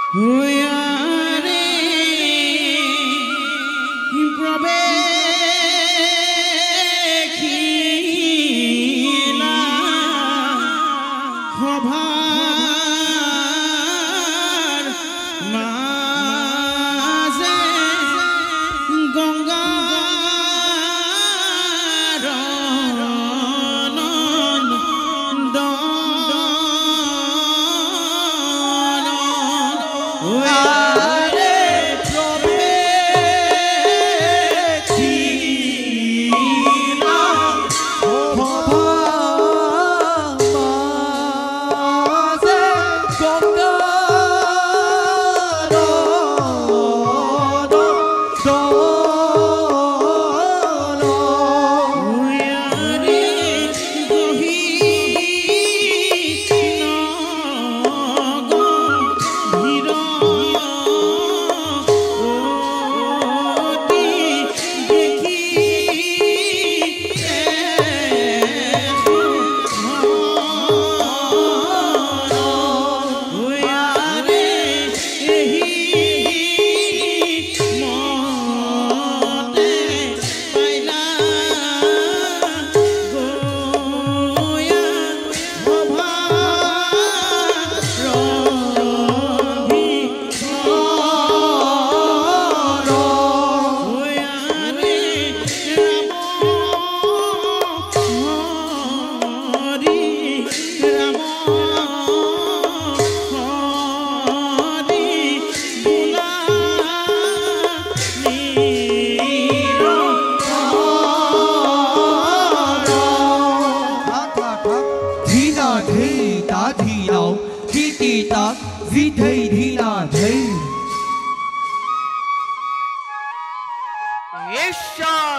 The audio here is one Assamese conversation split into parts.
হুয়ারে প্রবেখিলা সভার মাঝে গঙ্গার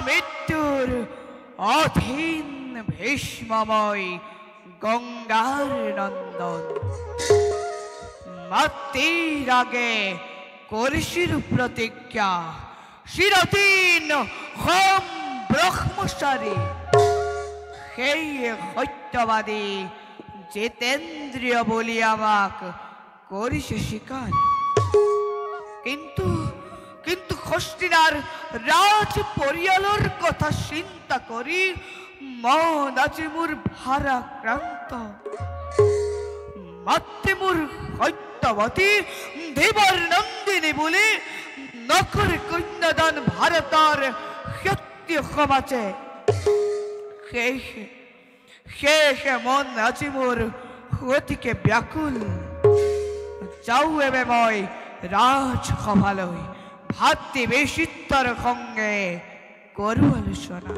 মৃত্যুর অধীন ভীষ্মময় গঙ্গার নন্দন মাতৃর আগে কলসির প্রতিজ্ঞা শিরদিন হোম ব্রহ্মচারী সেই সত্যবাদী জিতেন্দ্রিয় বলি আমাক করিছে স্বীকার কিন্তু কিন্তু হস্তিনার রাজ পরিয়ালর কথা চিন্তা করি মন আজি মোর ভারাক্রান্ত মাতৃ মোর সত্যবতী দেবর নন্দিনী বলে নকর কন্যাদান ভারতার সত্য সমাজে শেষ মন আজি মোর অতিকে ব্যাকুল যাও এবে মই রাজসভালৈ ভাতৃ বেশিত্তর সঙ্গে করু আলোচনা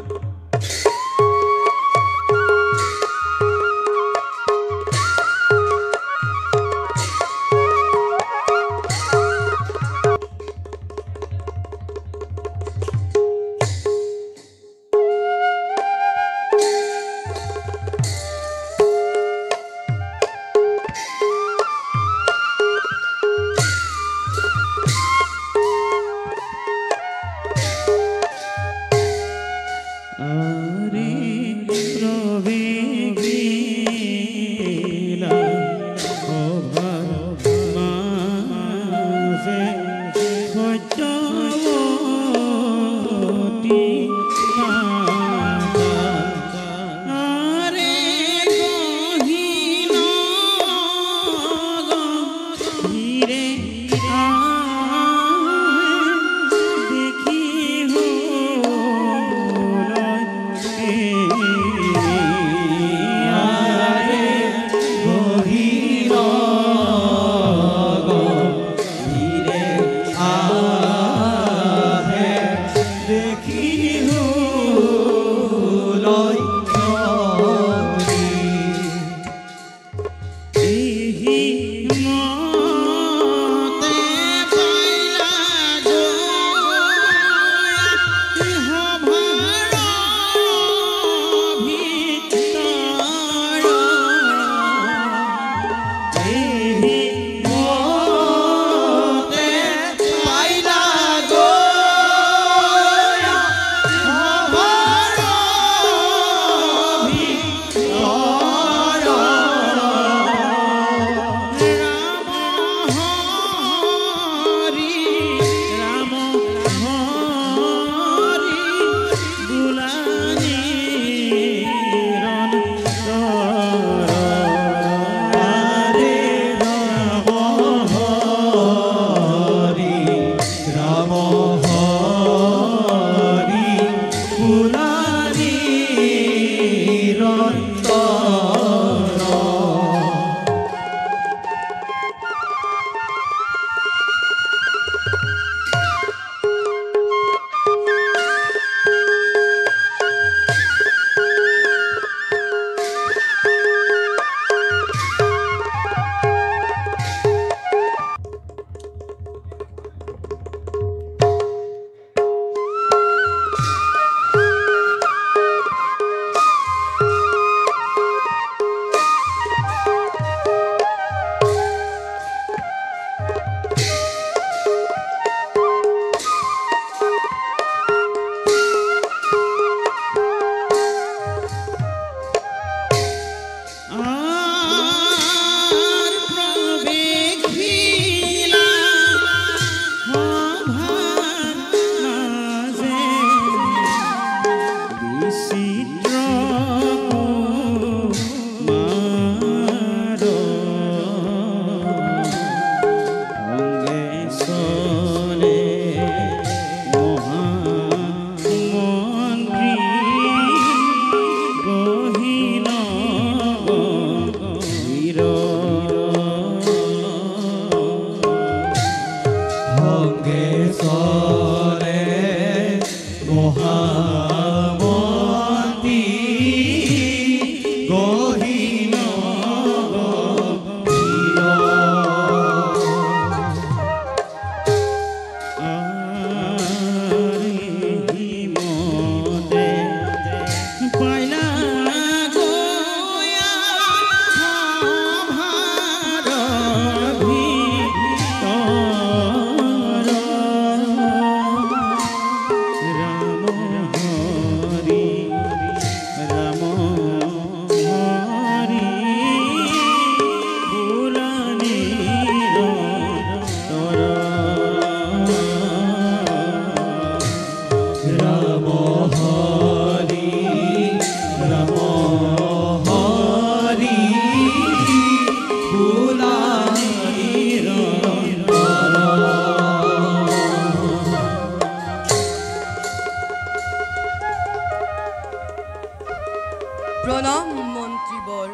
প্রণাম মন্ত্রীবর।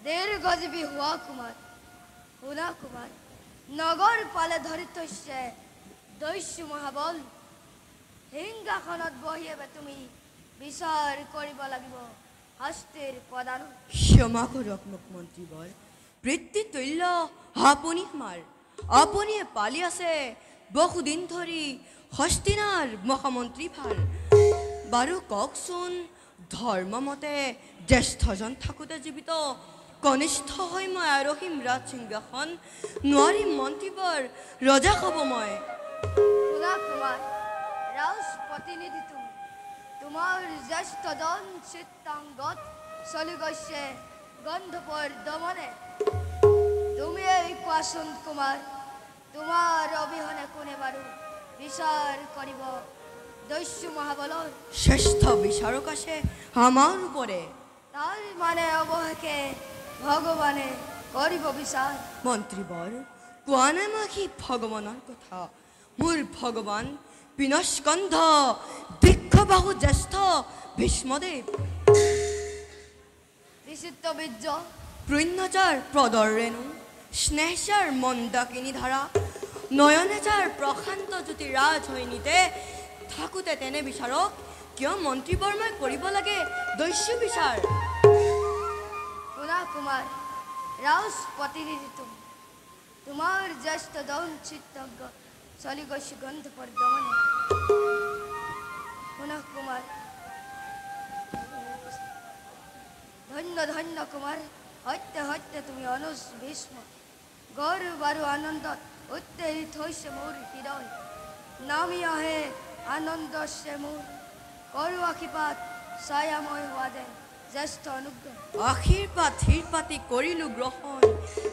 দীর্ঘজীবী হুয়া কুমার হুনা কুমার নগর পালে ধরিতৈছে দৈশ্য মহাবল হিংগাখনত বহিয়েবে তুমি বিচাৰ কৰিব লাগিব হস্তিৰ পদান। ক্ষমা কৰক মোক মন্ত্ৰীবৰ, বৃত্তিতুল্য আপুনি আমাৰ আপুনিয়ে পালি আছে বহুদিন ধৰি হস্তিনাৰ মহামন্ত্ৰী ভাল। বাৰু কওকচোন, ধৰ্মমতে জ্যেষ্ঠজন থাকোঁতে জীৱিত কনিষ্ঠ হৈ মই আৰোহিম ৰাজ সিংহাসন, নোৱাৰিম মন্ত্ৰীবৰ, ৰজা হ'ব মই। হুনা কুমাৰ ৰাজ প্ৰতিনিধি তুমি, তোমাৰ জ্যেষ্ঠজন চিত্ৰাংগত চলি গৈছে গন্ধৰ্বৰ দমনে। তুমিয়েই কোৱাচোন কুমাৰ, তোমাৰ অবিহনে কোনে বাৰু বিচাৰ কৰিব দৈশ্য মহাবলৰ? শ্ৰেষ্ঠ বিচাৰক আছে আমাৰ ওপৰে। তাৰ মানে অৱশেষে ভগৱানে কৰিব বিচাৰ? মন্ত্ৰীবৰ, কোৱা নাই মই সি ভগৱানৰ কথা। মোৰ ভগৱান পিনস্কন্ধ দীক্ষবাহু জ্যেষ্ঠ ভীষ্মদেৱ, বিচিত্ৰ বীৰ্য পুণ্যজাৰ প্ৰদৰ ৰেণু, স্নেহজাৰ মন্দাকিনী ধাৰা, নয়নেজাৰ প্ৰশান্ত জ্যোতি ৰাজ হৈ নিতে থাকোঁতে তেনে বিচাৰক কিয় মন্ত্ৰীবৰ মই কৰিব লাগে দৈশ্য বিচাৰ? শুনা কুমাৰ, ৰাজ প্ৰতিনিধি তুমি, তোমাৰ জ্যেষ্ঠজন চিত্ৰাংগ চলি গৈছে গন্ধৰ্বৰ দমনে। শুনা কুমাৰ, ধন্য ধন্য কুমাৰ, সত্য সত্য তুমি অনুজ ভীষ্ম। গৌৰৱ আৰু আনন্দত উত্তেজিত হৈছে মোৰ হৃদয়, নামি আহে আনন্দছে মোৰ, কৰো আশীৰ্বাদ ছায়াময় হোৱা যেন জ্যেষ্ঠ অনুগ্ৰহ। আশীৰ্বাদ শিৰপাতি কৰিলোঁ গ্ৰহণ,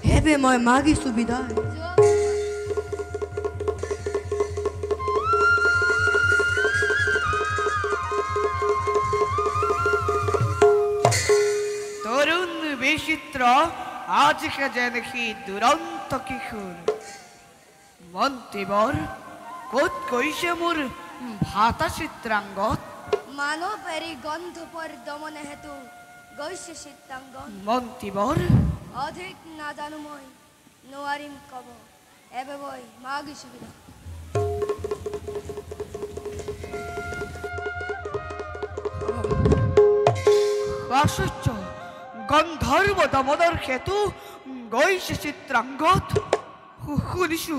হেবে মই মাগিছোঁ বিদায়। তৰুণ বিচিত্ৰ আজকে যে দেখি দুৰন্ত কিশোৰ। মন্ত্ৰীবৰ, ক'ত গৈছে মোৰ ভাতা চিত্ৰাংগত? মানৱ এৰি গন্ধৰ্বৰ দমনে হেতু গৈছে চিত্ৰাংগ। মন্ত্ৰীবৰ, অধিক নাজানো মই, নোৱাৰিম ক'ব, এবে মই মাগিছোঁ বিদায়। আশ্চৰ্য, গন্ধৰ্ব দমনৰ হেতু গৈছে চিত্ৰাংগত। শুনিছো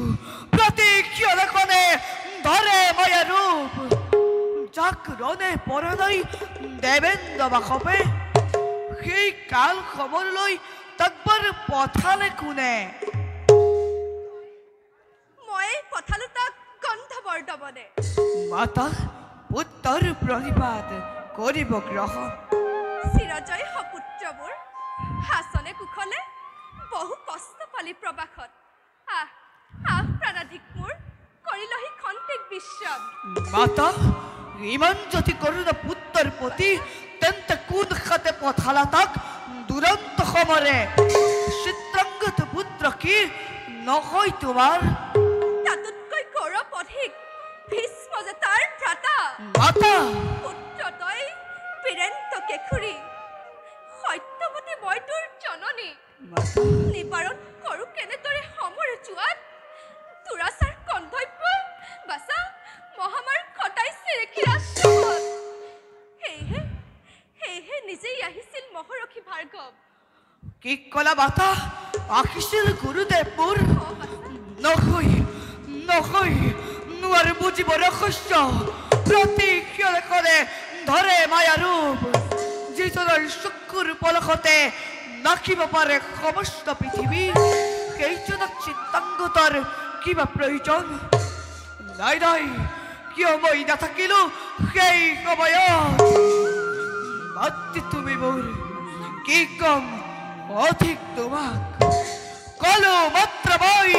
প্ৰতীক্ষণে ধৰে মায়া ৰূপ, যাক ৰণে পৰণৈ দেৱেন্দ্ৰ বাসৱে, সেই কাল খবৰলৈ তকবৰ পঠালে কোনে? মই পঠালো তাক গন্ধৰ্বৰ দমনে। মাতা পুত্ৰৰ প্ৰণিপাত কৰিব গ্ৰহণ। চিৰজয় সপুত্ৰবোৰ হাচনে কুশলে বহু কষ্ট পালি প্ৰবাসত। আহ আহ প্ৰাণাধিক মোৰ কৰিলহি খন্তেক বিশ্ৰাম। মাতা, ইমান যদি কৰোণা পুত্ৰৰ প্ৰতি, তেন্তে কোন খাতে পঠালা তাক দুৰন্ত সমৰে? চিত্ৰাংগত পুত্ৰ কি নহয় তোমাৰ? তাতোতকৈ গৌৰৱ অধিক ভীষ্ম যে তাৰ ভ্ৰাতা। মাতা, পুত্ৰ তই বীৰেন্দ্ৰ কেশৰী, সত্যৱতী মই তোৰ জননী। নিবাৰণ কৰোঁ কেনেদৰে সমৰে চোৱাত, দুৰাচাৰ কন্ধব্য বাচা মহামাৰ খটাইছে ৰেখিৰাজত। সেয়েহে নিজেই আহিছিল মহৰখী ভাৰ্গৱ। কি কলা মাতা? আহিছিল গুৰুদেৱ মোৰ? নহয় নহয়, নোৱাৰো বুজিব ৰহস্য। প্ৰতীক্ষণে ধৰে মায়া ৰূপ, যিজনৰ চকুৰ পলকতে নাকিব পাৰে সমস্ত পৃথিৱী, সেইজনক চিত্ৰাংগতৰ কিবা প্ৰয়োজন? নাই নাই, কিয় মই নাথাকিলো সেই সময়ত? মাতৃ তুমি মোৰ, কি কম অধিক তোমাক? কলো মাত্ৰ মই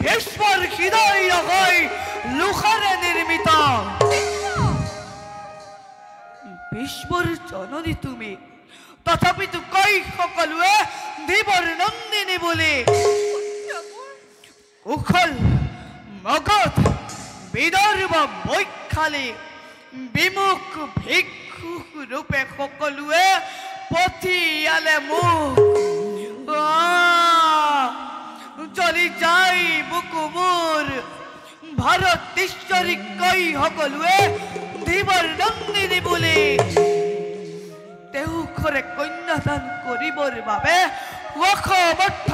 ভীষ্মৰ হৃদয় নহয় লোহাৰে নিৰ্মিত। ভীষ্মৰ জননী তুমি, তথাপিতো কৈ সকলোৱে বুলি কুশল মগধ বিদৰ্ভ বৈখালী বিমুখ ভিক্ষুক ৰূপে সকলোৱে পঠিয়ালে মোক চলি যাই বুকু মোৰ ভাৰতেশ্বৰী কৈ সকলোৱে ধীবৰ নন্দিনী বুলি তেওঁখৰে কন্যাদান কৰিবৰ বাবে অসমৰ্থ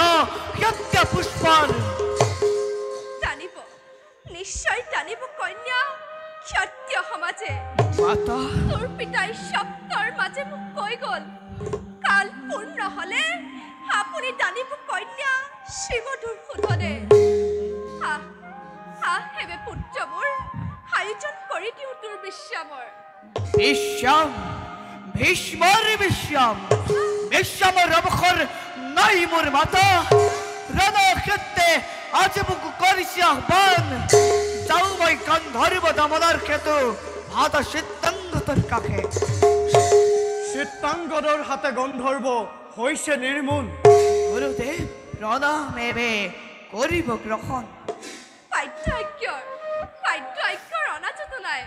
সত্য পুষ্পৰ টানিব নিশ্চয় টানিব কন্যা ক্ষত্য সমাজে মাতা তোৰ পিতাই সপ্তৰ মাজে মোক কৈ গ'ল কাল পূৰ্ণ হলে আপুনি টানিব কন্যা শ্ৰীমধুৰ শোধনে হেবে পুত্ৰ মোৰ আয়োজন কৰি দিওঁ তোৰ বিশ্বামৰ বিশ্বাম ভীষ্মৰ বিশ্বাম বিশ্বামৰ অৱসৰ নাই মোৰ মাতা ৰণক্ষেত্ৰে আজি মোক কৰিছে আহ্বান যাওঁ মই গান্ধৰ্ব দমনৰ ক্ষেত্ৰ ভাত চিত্ৰাংগতৰ কাষে চিত্ৰাংগদৰ হাতে গন্ধৰ্ব হৈছে নিৰ্মূল গুৰুদেৱ প্ৰণামেৰে কৰিব গ্ৰহণ পাঠ্য ঐক্যৰ অনাজত নাই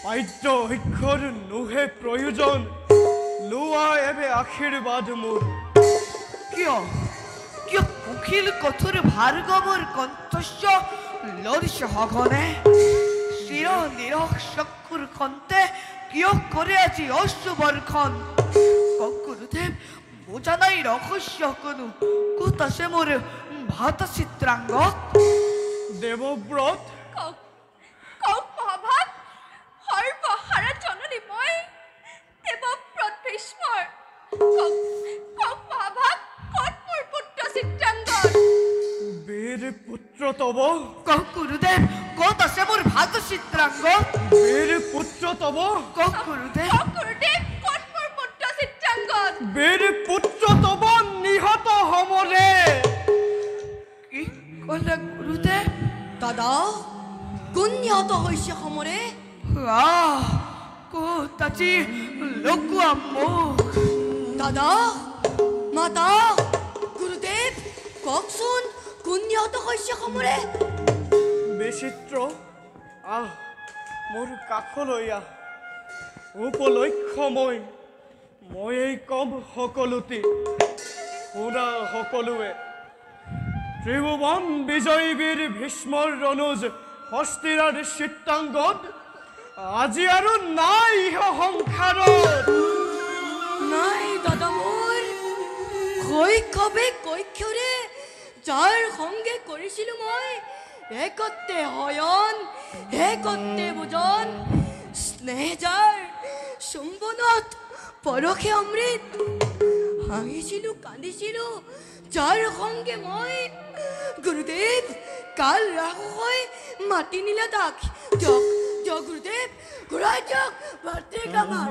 পাঠ্য ঐক্যৰ নোহে প্ৰয়োজন লোৱা এবে আশীৰ্বাদ মোৰ কিয় কিয় কুশিল কঠোৰ ভাৰ্গৱৰ কণ্ঠস্য লৰিছে সঘনে চিৰ নিৰহ চক্ষুৰ খন্তে কিয় কৰে আজি অশুবৰ্ষণ কওক গুৰুদেৱ বুজা নাই ৰহস্য কোনো ক'ত আছে মোৰ ভাত চিত্ৰাংগত দেৱব্ৰত কওক মহাভাগ সৰ্বহাৰা জননী মই দেৱব্ৰত ভীষ্মৰ কওক মহাভাগ ক'ত মোৰ পুত্ৰ চিত্ৰাংগন বীৰ পুত্ৰ তব কওক গুৰুদেৱ ক'ত আছে মোৰ ভাত চিত্ৰাংগত বীৰ পুত্ৰ তব কওক গুৰুদেৱ ক'ত মোৰ পুত্ৰ চিত্ৰাংগন বীৰ পুত্ৰ তব নিহত সমৰে কি ক'লে গুৰুদেৱ দাদা কোন নিহত হৈছে সমৰে ক'ত আজি লগুৱা মোক দাদা মাতা গুৰুদেৱ কওকচোন কোন নিহত হৈছে সমৰে বিচিত্ৰ আহ মোৰ কাষলৈ আহ উপলক্ষ্য ময়েই কম সকলোতে শুনা সকলোৱে ত্ৰিভুৱন বিজয়ী বীৰ ভীষ্মৰ ৰনুজ হস্তিৰাৰ চিত্ৰাংগত আজি আৰু নাই সংসাৰত নাই দাদা মোৰ শৈশৱে কৈশোৰে যাৰ সংগে কৰিছিলোঁ মই একতে হয়ন একতে ভোজন স্নেহ যাৰ চুম্বনত পৰশে অমৃত হাঁহিছিলোঁ কান্দিছিলোঁ যাৰ সংগে মই গুৰুদেৱ কাল ৰাহু হৈ মাতি নিলে তাক দিয়ক গুৰুদেৱ ঘূৰাই দিয়ক ভাতৃ কামাৰ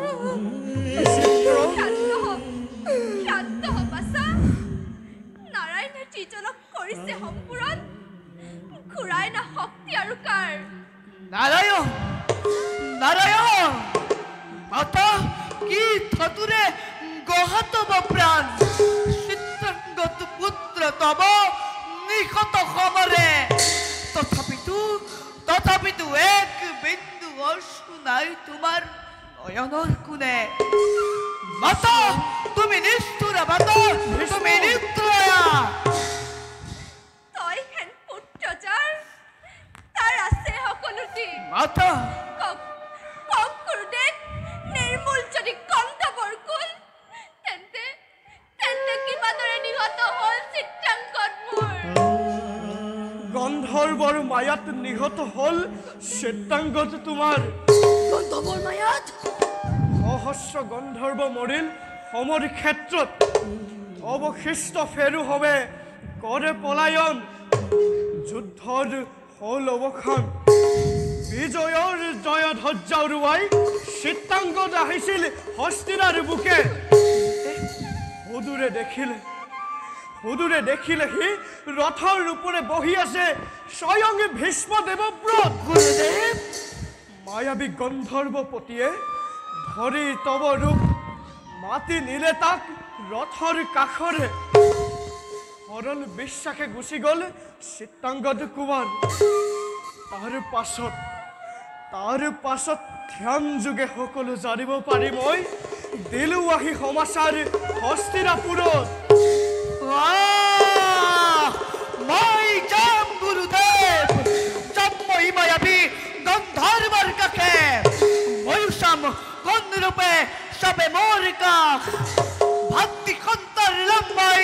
শান্ত হবাচা নাৰায়ণে যিজনক কৰিছে সম্পূৰণ ঘূৰাই না শক্তি আৰু কাৰ নাৰায়ণ নাৰায়ণ মাতা কি থতুৰে গহাতব প্ৰাণ চিত্ৰাংগত পুত্ৰ তব নিহত সমৰে তথাপিতো এক বিন্দু অশ্ৰু নাই তোমাৰ নয়নৰ কোণে মাতা তুমি নিষ্ঠুৰা মাতা তুমি নিদ্ৰয়া তই হেন পুত্ৰ যাৰ তাৰ আছে সকলোটি মাতা কওক গুৰুদেৱ নিৰ্মূল যদি কন্দবৰ কুল তেন্তে কিমানৰে নিহত হ'ল চিত্ৰাংগত মোৰ গন্ধৰ্বৰ মায়াত নিহত হল চিত্ৰাংগত তোমাৰ গন্ধৰ্বৰ মায়াত সহস্ৰ গন্ধৰ্ব মৰিল সমৰ ক্ষেত্ৰত অৱশিষ্ট ফেৰু হবে কৰে পলায়ন যুদ্ধৰ হল অৱসান বিজয়ৰ জয় ধ্বজা উৰুৱাই চিত্ৰাংগত আহিছিল হস্তিৰাৰ বুকে সুদূৰে দেখিলে সি ৰথৰ ৰূপৰে বহি আছে স্বয়ং ভীষ্ম দেৱব্ৰত গুৰুদেৱ মায়াবী গন্ধৰ্বপতিয়ে ধৰি তব ৰূপ মাতি নিলে তাক ৰথৰ কাষৰে সৰল বিশ্বাসে গুচি গ'ল চিত্ৰাংগদ কুমাৰ। তাৰ পাছত ধ্যান যোগে সকলো জানিব পাৰি মই দিলো আহি সমাচাৰ হস্তিনাপুৰত। মই যাম গুৰুদেৱ, যাম মই মায়াবী গন্ধৰ্বৰ কাষে, মই চাম কোন ৰূপে সবে মোৰ কাষ, ভক্তি সন্তৰ লম্বাই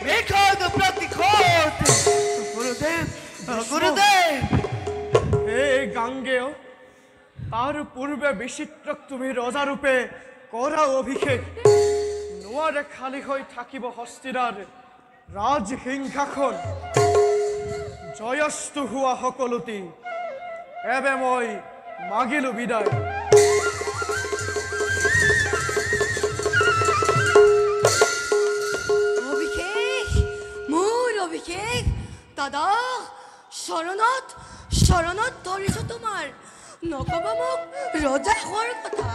মেঘত প্ৰতিশোধ। গুৰুদেৱ হে গাঙ্গেয়, তাৰ পূৰ্বে বিচিত্ৰক তুমি ৰজাৰূপে কৰা অভিষেক, নোৱাৰে খালী হৈ থাকিব হস্তিনাৰ ৰাজসিংহাসন। জয়স্তু হোৱা সকলোটি এবে মই মাগিলো বিদায়। অভিষেক, মোৰ অভিষেক দাদা, শৰণত ধৰিছো তোমাৰ। নকবা মোক ৰজা হোৱাৰ কথা,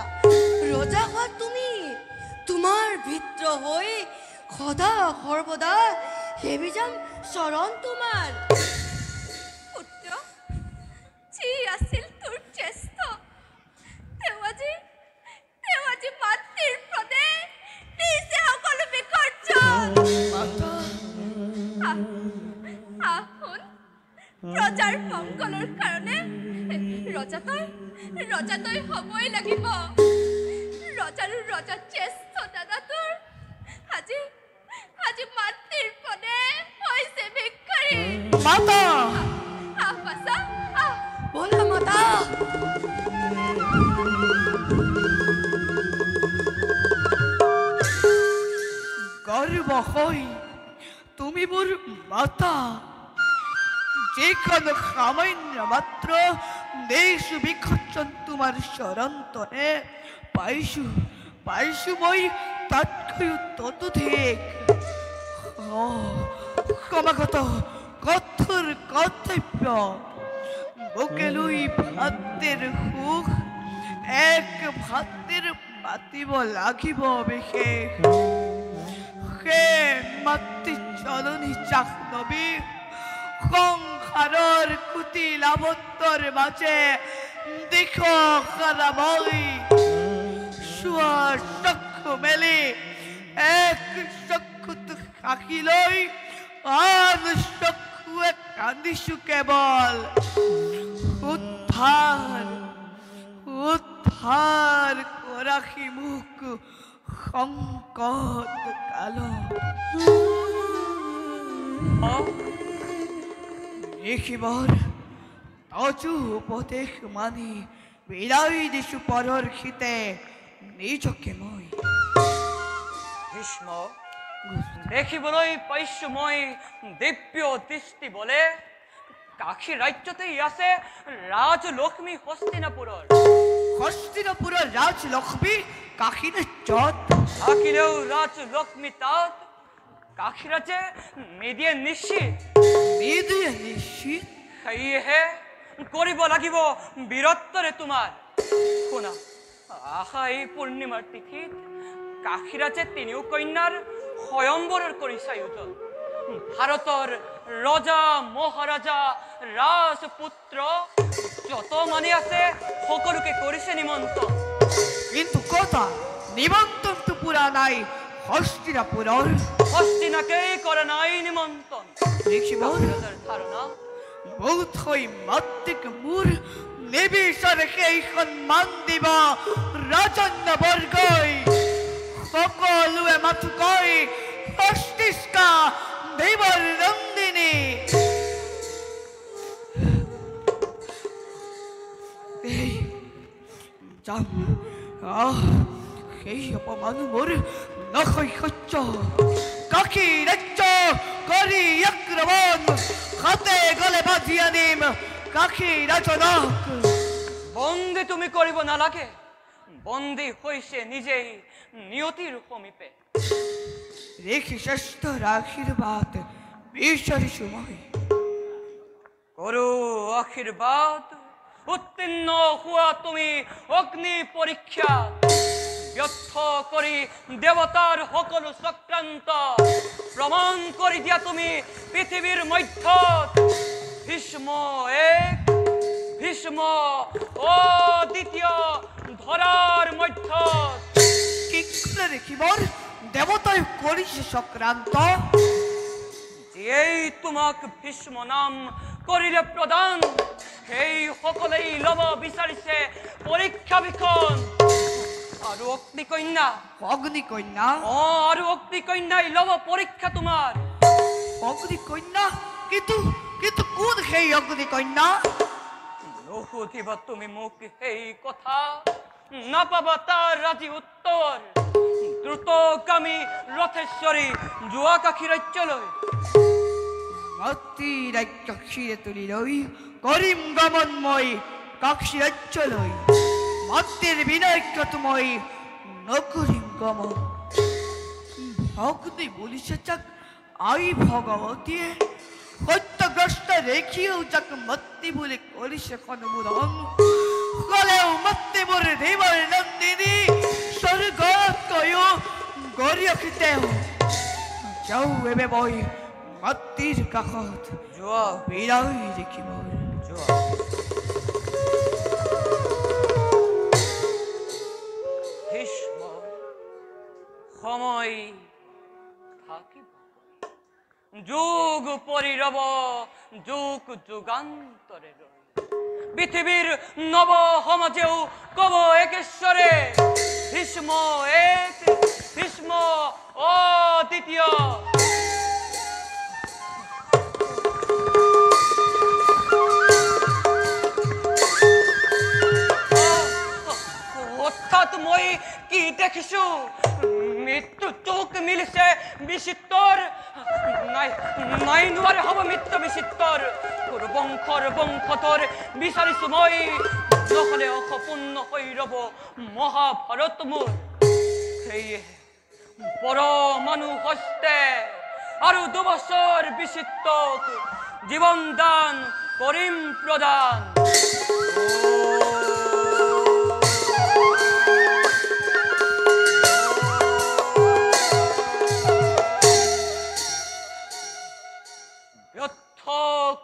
ৰজা হোৱা তুমি, তোমাৰ ভিত্ৰ হৈ সদা সৰ্বদা সেবি যাম শৰণ তোমাৰ। পুত্ৰ, যি আছিল তোৰ জ্যেষ্ঠ, তেওঁ আজি মাতৃৰ পদে নিজে সকলো বিসৰ্জন। আহোন, প্ৰজাৰ মংগলৰ কাৰণে ৰজা তই হ'বই লাগিব। ৰজাৰো ৰজা জ্যেষ্ঠ দাদা তোৰ আজি মাতৃৰ পদে হৈছে ভিক্ষাৰী। মাতা আহ বাছা, আহ। বলা মাতা। গর্ব হই তুমি মোর মাতা, যেখানে সামান্য মাত্র দেশ বিখর্ষণ তোমার শরন্তরে পাইছু মই তাতকৈও ততোধিক ক্রমাগত কঠোর কর্তব্য, বুকে লুই ভাতের সুখ, এক ভাতের মাতিব লাগিব বিশেষ। হে মাতৃ জননী জাহ্নবী, সংসাৰৰ কুটিল আবদ্ধৰ মাজে দিশ খাৰাবই, চোৱাৰ চক্ষু মেলি এক চক্ষুত সাক্ষী লৈ আন চক্ষুৱে কান্দিছো কেৱল। উদ্ধাৰ কৰাখি মোক সংকট কাল। দেখিবৰ তজু উপদেশ মানি বিদায় দিছো পৰৰ খিতে নিজকে মই। ভীষ্ম, দেখিবলৈ পাইছো মই দিব্য দৃষ্টি বলে কাশী ৰাজ্যতেই আছে ৰাজলক্ষ্মী হস্তিনাপুৰৰ। হস্তিনাপুৰৰ ৰাজলক্ষ্মী কাশী ৰাজ্যত থাকিলেও ৰাজলক্ষ্মী তাত কাশী ৰাজ্যে নিদিয়ে নিশ্চিত। সেয়েহে কৰিব লাগিব বীৰত্বৰে তোমাৰ। শুনা, আশাই পূৰ্ণিমাৰ তিথিত কাশী ৰাজ্যে তিনিও কন্যাৰ স্বয়ম্বৰৰ কৰিছে আয়োজন। ভাৰতৰ ৰজা মহাৰাজা ৰাজপুত্ৰ যত মানে আছে সকলোকে কৰিছে নিমন্ত্ৰণ। কিন্তু কথা নিমন্ত্ৰণটো পুৰা নাই হস্তিনাপুৰৰ। হস্তিনাকেই কৰা নাই নিমন্ত্ৰণ। দেখিবৰ ৰজাৰ ধাৰণা বোধ হৈ মাতৃক মোৰ নিবিচাৰে সেই সন্মান দিব ৰাজন্যবৰ্গই। সকলোৱে মাথো কয় হস্তিষ্কা দেৱৰ নন্দিনী। যাম, সেই অপমান মোৰ নহয় সহ্য। কাশী ৰাজ্য কৰি আক্ৰমণ, হাতে গলে বাজি আনিম কাশী ৰাজনক। বন্দী তুমি কৰিব নালাগে, বন্দী হৈছে নিজেই নিয়তিৰ সমীপে। ৰেখে শ্ৰেষ্ঠৰ আশীৰ্বাদ বিচাৰিছো মই। কৰো আশীৰ্বাদ, উত্তীৰ্ণ হোৱা তুমি অগ্নি পৰীক্ষা, ব্যৰ্থ কৰি দেৱতাৰ সকলো চক্ৰান্ত গমন কৰি দিয়া তুমি পৃথিৱীৰ মধ্যত ভীষ্ম এক ভীষ্ম দ্বিতীয় ধৰাৰ মধ্যত কি কৰে দেখিবৰ দেবতায় কৰিছে সংক্ৰান্ত এই তোমাক ভীষ্ম নাম কৰিলে প্ৰদান সেই সকলেই ল'ব বিচাৰিছে পৰীক্ষা বিখন আৰু অগ্নিকন্যা অগ্নিকন্যা আৰু অগ্নিকন্যাই ল'ব পৰীক্ষা তোমাৰ অগ্নিকন্যা কিন্তু কিন্তু কোন সেই অগ্নিকন্যা নুসুধিবা তুমি মোক সেই কথা নাপাবা তাৰ আজি উত্তৰ দ্ৰুতগামী ৰথেশ্বৰী যোৱাকাশী ৰাজ্যলৈ মাতৃ রাজ্য ক্ষীরে তুলি লই করিম গমনময় কাক্ষী রাজ্য লই মাতৃর বিনয়জ্ঞতময় নকরিম গমন ভগ্নি বলিছে যাক আই ভগবতী সত্যগ্রস্ত রেখিয়েও যাক মত্তি বলে করিছে অনুমোদন কলেও মত্তি বলে দেবর নন্দিনী স্বর্গত কয় গরিয়খিতে যাও এবে বই মাতৃৰ কাষত যোৱা বিৰাই দেখিব যোৱা ভীষ্ম সময় থাকিব যুগ পৰিৰব যুগ যুগান্তৰে ৰৈ পৃথিৱীৰ নৱ সমাজেও কব একেশ্বৰে ভীষ্ম এক ভীষ্ম দ্বিতীয় মই কি দেখিছো মৃত্যু চোখ মিলিছে বিচিত্ৰৰ নাই নাই নোৱাৰে হ'ব মৃত্যু বিচিত্ৰৰ বংশৰ বংশতৰ বিচাৰিছো মই নহ'লে অসপূৰ্ণ হৈ ৰব মহাভাৰত মোৰ সেয়ে পৰমাণু হস্তে আৰু 2 বছৰ বিচিত্ৰক জীৱন দান কৰিম প্ৰদান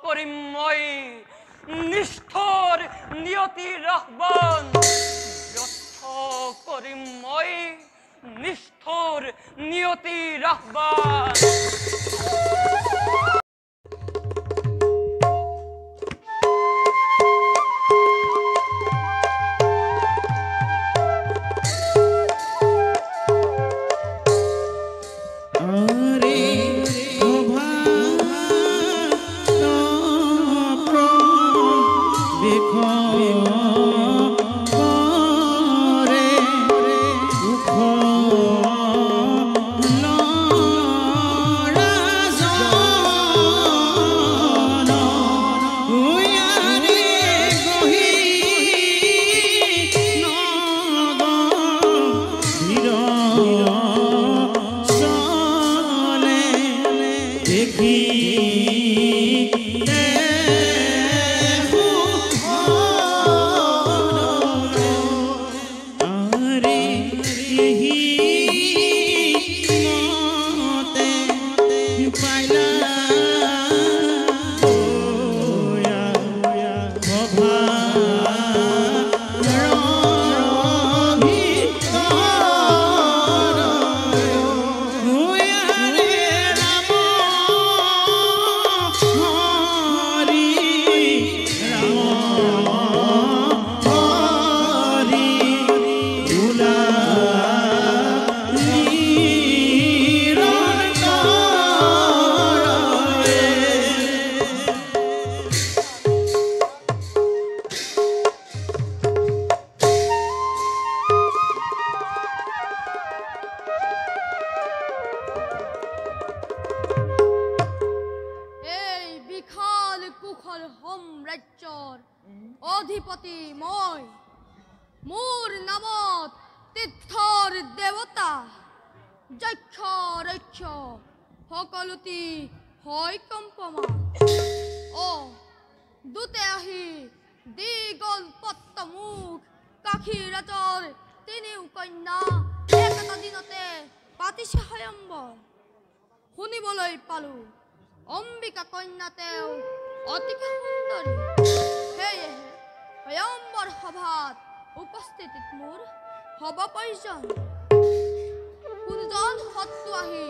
কৰিম মই নিষ্ঠৰ নিয়তিৰ আহ্বান ব্যৰ্থ কৰিম মই নিষ্ঠৰ নিয়তিৰ আহ্বান অধিপতি মই মোৰ নামত তীৰ্থৰ দেৱতা যক্ষ ৰক্ষ সকলোটি হয় কম্পমান দুতে আহি দীঘল পত্ত মুখ কাশী ৰাজৰ 3 কন্যা একেটা দিনতে পাতিছে স্বয়ম্বৰ শুনিবলৈ পালো অম্বিকা কন্যা তেওঁ অতিকে সুন্দৰী। সেয়েহে স্বয়ম্বৰ সভাত উপস্থিতিত মোৰ হ'ব প্ৰয়োজন। কোনজন শত্ৰু আহি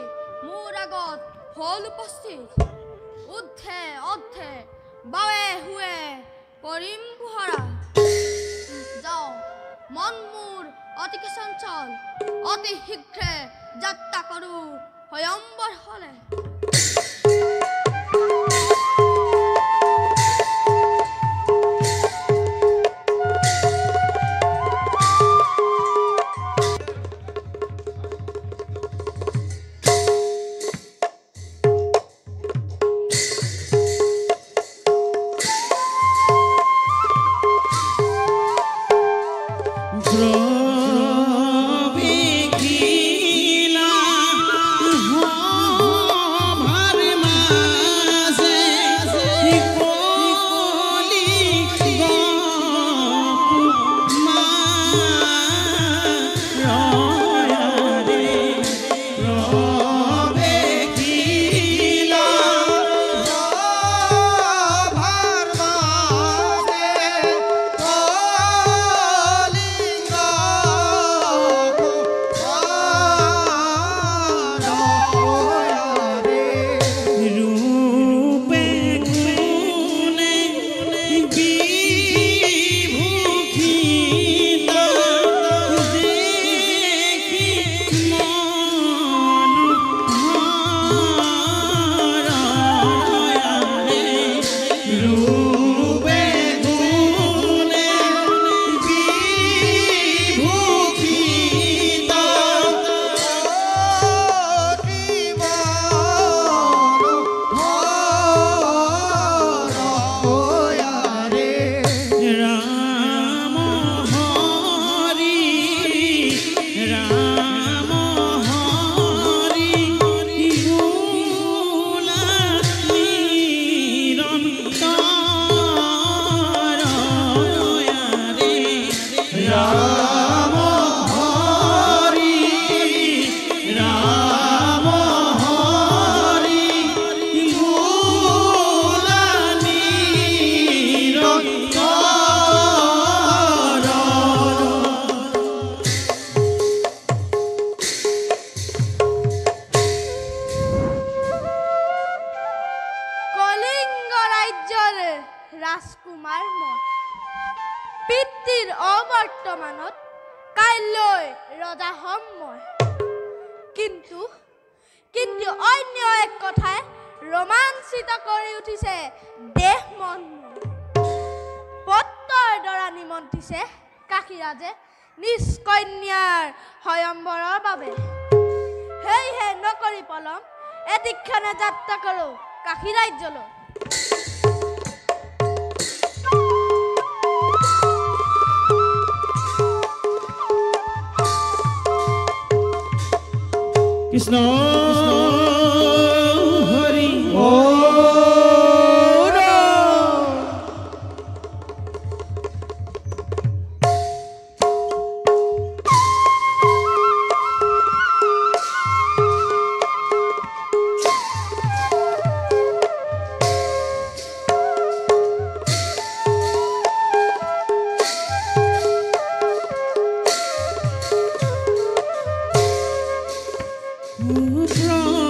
মোৰ আগত হ'ল উপস্থিত। ঊৰ্ধে অৰ্ধে বাৱে হুৱে কৰিম পোহৰা। যাওঁ, মন মোৰ অতিকে চঞ্চল, অতি শীঘ্ৰে যাত্ৰা কৰোঁ স্বয়ম্বৰ হলে। ৰাজকুমাৰ মই পিতৃৰ অবৰ্তমানত কাইলৈ ৰজা হ'ম মই। কিন্তু অন্য এক কথাই ৰোমাঞ্চিত কৰি উঠিছে দেহ মন। পত্ৰৰ দ্বাৰা নিমন্ত্ৰিছে কাশীৰাজে নিজ কন্যাৰ স্বয়ম্বৰৰ বাবে। সেয়েহে নকৰি পলম এদিক্ষণে যাত্ৰা কৰোঁ কাশী ৰাজ্যলৈ। কৃষ্ণ হৰি পুত্ৰ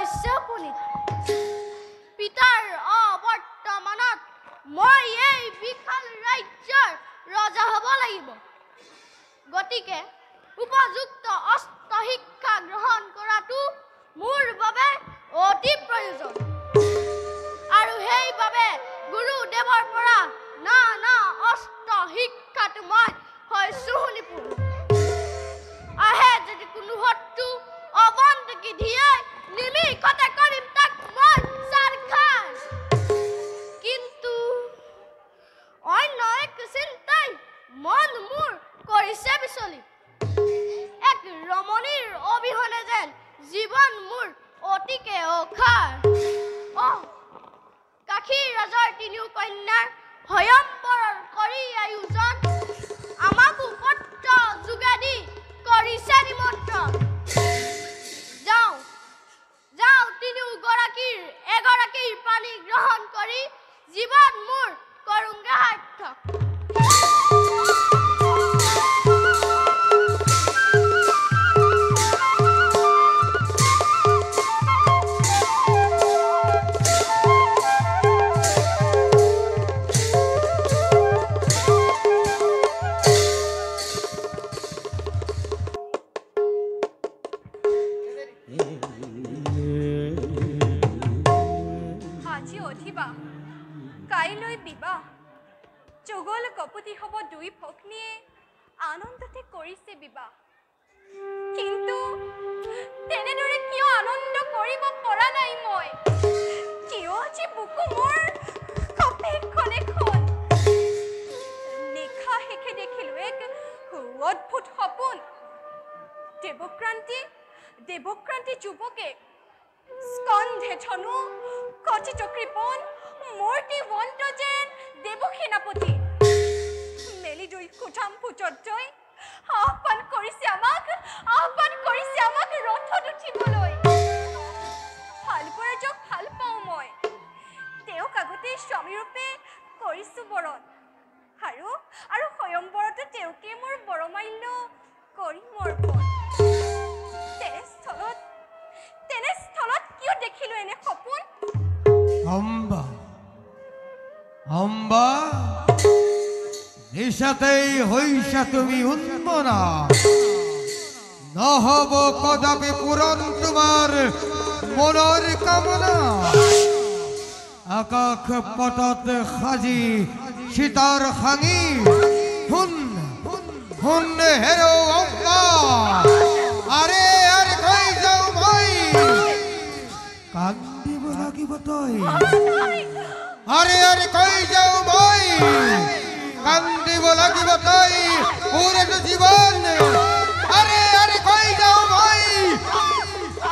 হৈছে উপনীত পিতাৰ অবৰ্তমানত মই এই বিশাল ৰাজ্যৰ ৰজা হ'ব লাগিব গতিকে উপযুক্ত অস্ত্ৰ শিক্ষা গ্ৰহণ কৰাটো মোৰ বাবে অতি প্ৰয়োজন আৰু সেইবাবে গুৰুদেৱৰ পৰা নানা অস্ত্ৰ শিক্ষাটো মই হৈছো নিপুণ আহে যদি কোনো শত্ৰু অবন্তকি দিয়ে নিমিষতে কৰিম তাক মই চাৰখাৰ কিন্তু অন্য এক চিন্তাই মন মোৰ কৰিছে বিচলি এক ৰমণীৰ অবিহনে যেন জীৱন মোৰ অতিকে অখাৰ কাশী ৰাজাৰ তিনিও কন্যাৰ ভয়ম্পৰৰ কৰি আয়োজন আমাকো পত্ৰ যোগেদি কৰিছে নিমন্ত্ৰণ যাওঁ তিনিও গৰাকীৰ এগৰাকীৰ পানী গ্ৰহণ কৰি জীৱন মোৰ কৰোঁগে সাৰ্থক আজি অধিবা কাইলৈ বিবাহ যুগল কপতি হ'ব দুই ভগ্নীয়ে আনন্দতে কৰিছে বিবাহ কিন্তু তেনেদৰে কিয় আনন্দ কৰিব পৰা নাই মই কিয় আজি বুকু মোৰ কপে খনে খন নিশা শেষে দেখিলো এক অদ্ভুত সপোন দেৱক্ৰান্তি যুৱকে স্কন্ধে ধনু কচিত কৃপণ মূৰ্তি বন্ত যেন দেৱসেনাপতি মেলি দুই কুঠাম পুজই আহ্বান কৰিছে আমাক ৰথত উঠিবলৈ ভাল পৰা যাওক ভাল পাওঁ মই তেওঁক আগতে স্বামীৰূপে কৰিছোঁ বৰণ আৰু স্বয়ম্বৰতো তেওঁকে মোৰ বৰমাল্য কৰিম অৰ্পণ তেনেস্থলত কিয় দেখিলো এনে সপোন অম্বা নিশাতেই হৈছা তুমি উন্মনা নহব কদাপি পূৰণ তোমাৰ মনৰ কামনা আকাশ পটত সাজি সীতাৰ সাঙি শুন হেৰো অম্বা আৰে কৈ যাওঁ মই কান্দিব লাগিব তই আরে কই যাও মই কান্দিব লাগিব তই পুরো জীবন আরে কই যাও মই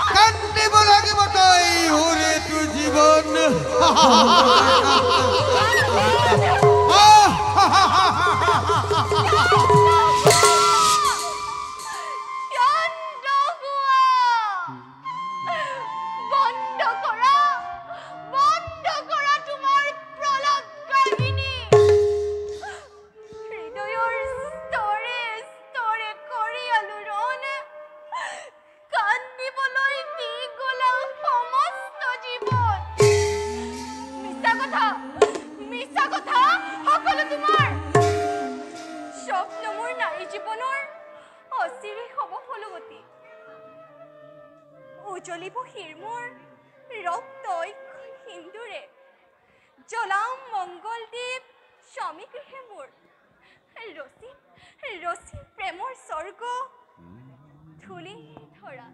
কান্দিব লাগিব তই পুরো জীবন উজ্বলিব হিৰমোৰ ৰক্ত সিন্দুৰে জ্বলাম মংগলদীপ স্বামী গৃহে মোৰ ৰচি প্ৰেমৰ স্বৰ্গ ধূলি ধৰা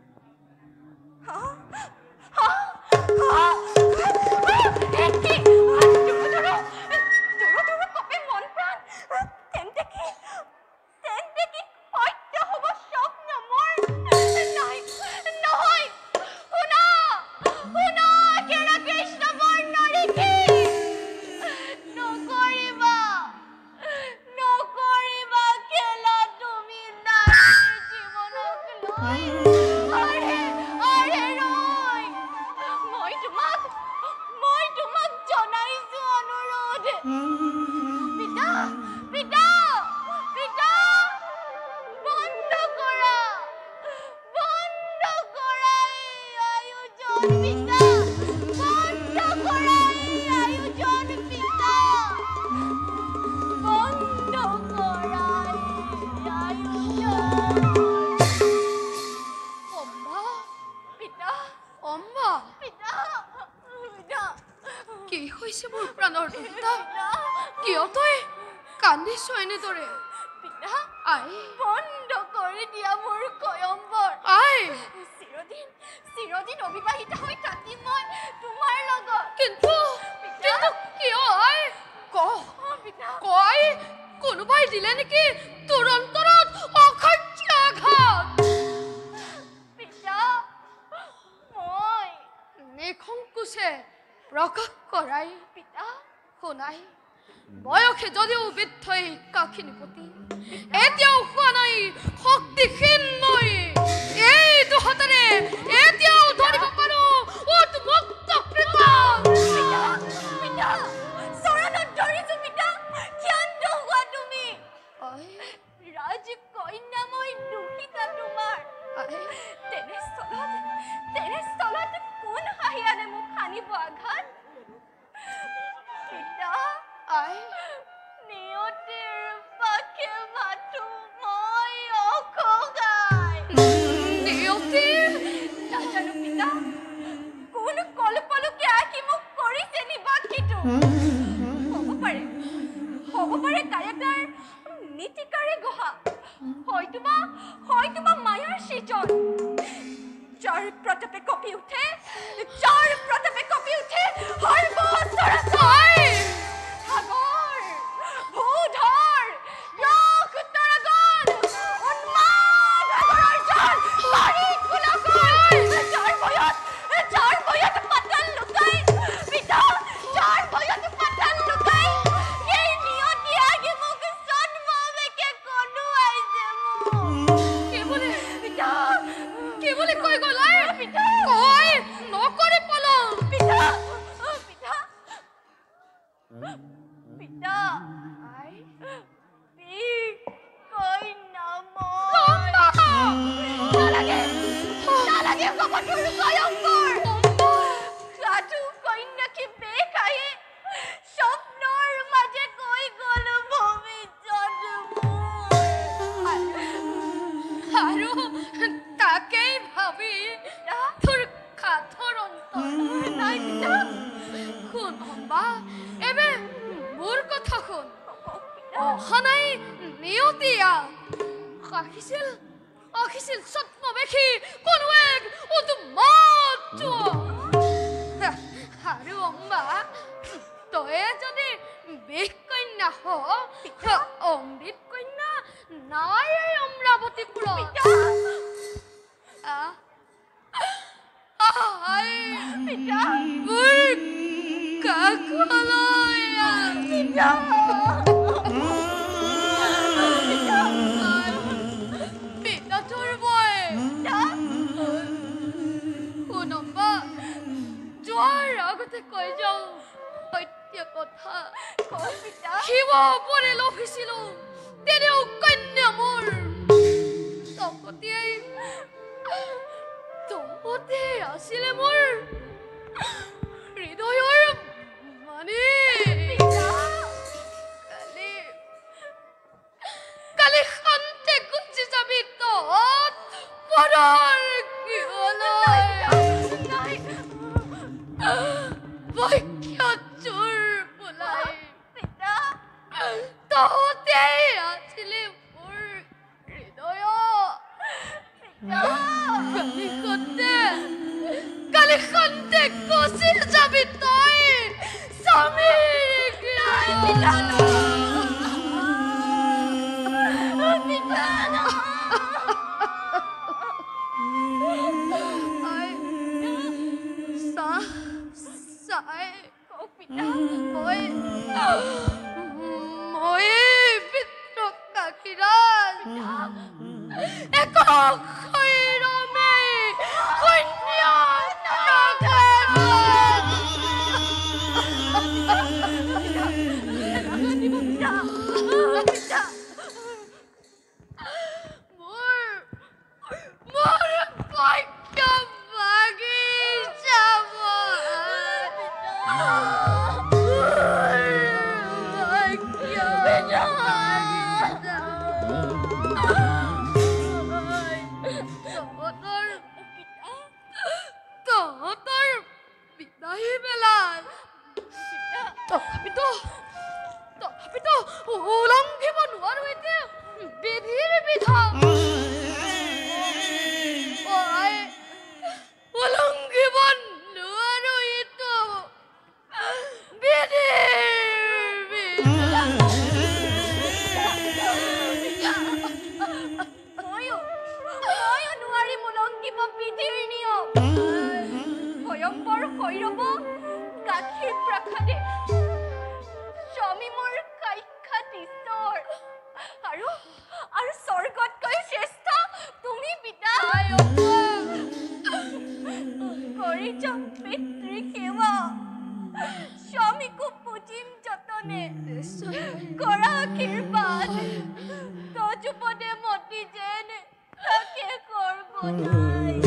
পিতা বন্ধ কৰা এই আয়োজন পিতা বন্ধ কৰা এই আয়োজন অম্বা পিতা অম্বা পিতা পিতা কি হৈছে মোৰ প্ৰাণৰ দেৱতা কিয় তই কান্দিছ এনেদৰে পিতা আই বন্ধ কৰি দিয়া মোৰ কয়ম্বৰ আই চিৰদিন অবিবাহিত হৈ থাকিম মই তোমাৰ লগত কিন্তু কিয় আই কয় কোনোবাই দিলে নেকি তোৰ অন্তৰত অসহ্য আঘাত পিতা মই নিসংকোচে প্ৰকাশ কৰাই পিতা শুনাই বয়সে যদিও বৃদ্ধ কাখিনীপতি এতিয়াও হোৱা নাই শক্তিহীন মই এই দুহাতেৰে এতিয়াও ধৰিব পাৰো উন্মুক্ত কৃপাল পিতা চৰণত ধৰিছো পিতা ক্ষান্ত হোৱা তুমি ৰাজকন্যা মই দুখিতা তোমাৰ তেনেস্থলত কোন হাঁহিয়ানে মোক সানিব আঘাত পিতা নিয়তিৰ পাখে মাথো মই অসহায় নিয়তি নাজানো পিতা কোন কলপলকে আঁকি মোক কৰিছে নিবাসিতো হ'ব পাৰে কায়াতাৰ নীতিকাৰে গঢ়া হয়তোবা মায়াৰ সৃজন যাৰ প্ৰতাপে কঁপি উঠে সৰ্বচৰাচৰ সাগৰ ভূধৰ লক তৰাগন উন্মাদ সাগৰৰ জল পাৰি কুলাকুল যাৰ ভয়ত পাতাল লুকাই পিতা যাৰ ভয়ত পাতাল লুকাই এই নিয়তি আগে মোক জন্মবেকে কনুৱাইছে কি বুলি কৈ গ'লাই কৈ নকৰি পলম পিতা কন্যা নালাগে কপটোৰ কয়ম্বৰ সাধু কন্যাকে বেকাই স্বপ্নৰ মাজে কৈ গ'ল ভৱিষ্যত আৰু তাকেই ভাবি তোৰ কাঠৰ অন্তৰ নাই পিতা শুন অম্বা এবে মোৰ কথা শুন অহানাই নিয়তিয়া আহিছিল স্বপ্নবেশী কোনো এক উন্মাদ আৰু অম্বা তয়ে যদি বেশ কন্যা হ অমৃত কন্যা নাই এই অমৰাৱতীপুৰত মোৰ কাষলৈ পিতাটোৰ মই শুনম্বা যোৱাৰ আগতে কৈ যাওঁ সত্য কথা শিৱ পৰি লভিছিলো তেনেও কন্যা মোৰ তপতে আছিলে মোৰ হৃদয়ৰ মানে কালি শান্তি গুচি যাবি তত পৰৰ চোৰ বোলাই তহঁতে আছিলে মোৰ হৃদয় কালি শান্তি গুচি যাবি তই মই পিতৃ কাকিৰাজ এক খৈৰমে কন্যা মোৰ ভাগ্য বাগিচা আহি পেলাই তথাপিতো উলংঘিব নোৱাৰো এতিয়া বিধিৰ বিধান উলংঘিব নোৱাৰো এইটো ময়ো নোৱাৰিম উলংঘিব বিধিৰ নিয়ম স্বয়ম্বৰ শৈৰৱ গাখীৰ প্ৰসাদে স্বামী মোৰ সাক্ষাৎ ঈশ্বৰ আৰু স্বৰ্গতকৈ শ্ৰেষ্ঠ তুমি পিতা কৰিছ পিতৃ সেৱা স্বামীকো পুজিম যতনে কৰা আশীৰ্বাদ তজুপদে মতি যেন তাকে কৰিব নাই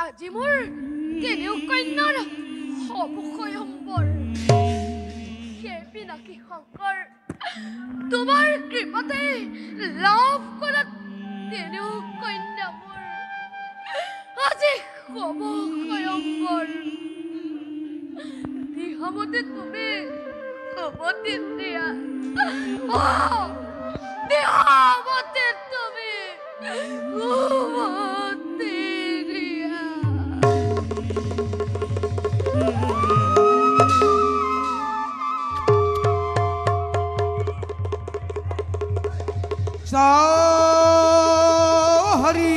আজি মোৰ কেনেও কন্যাৰ অৱসয়ম্বৰ সেই পিনাকী শংকৰ তোমাৰ কৃপাতে লাভ কৰা তেনেও কন্যা মোৰ আজি অৱসয়ম্বৰ দিহামতে তুমি অৱতী দিয়া দিহামতে তুমি অৱতী হৰি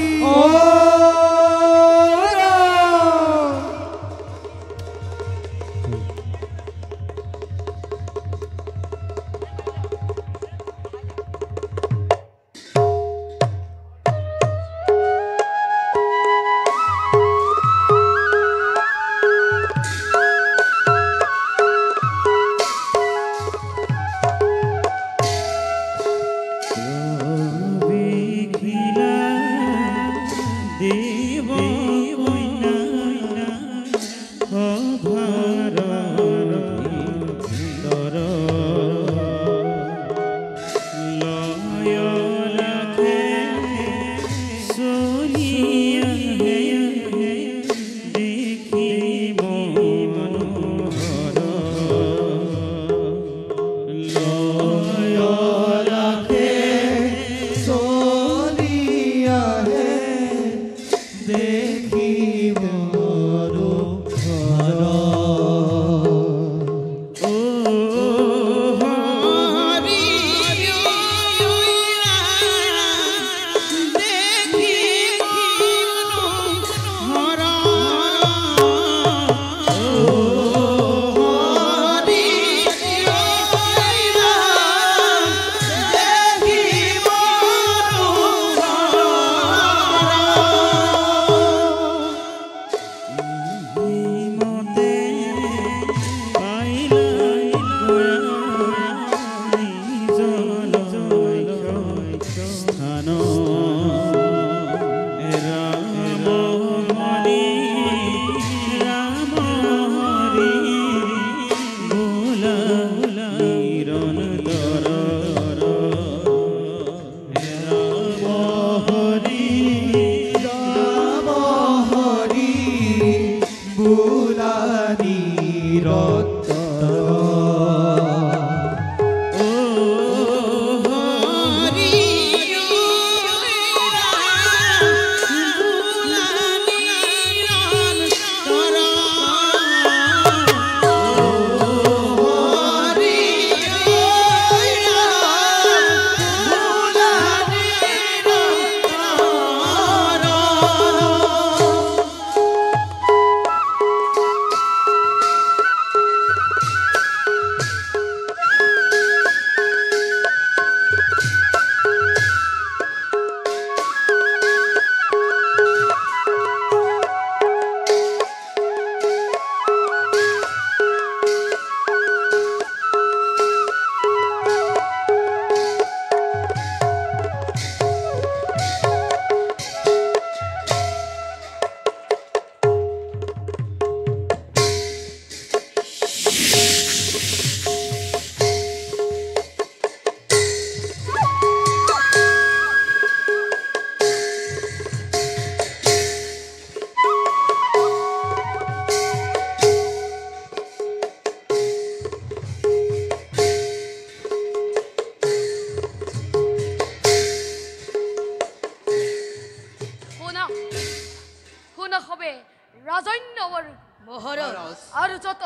ৰাজন্যবৰ মহাৰাজ আৰু যত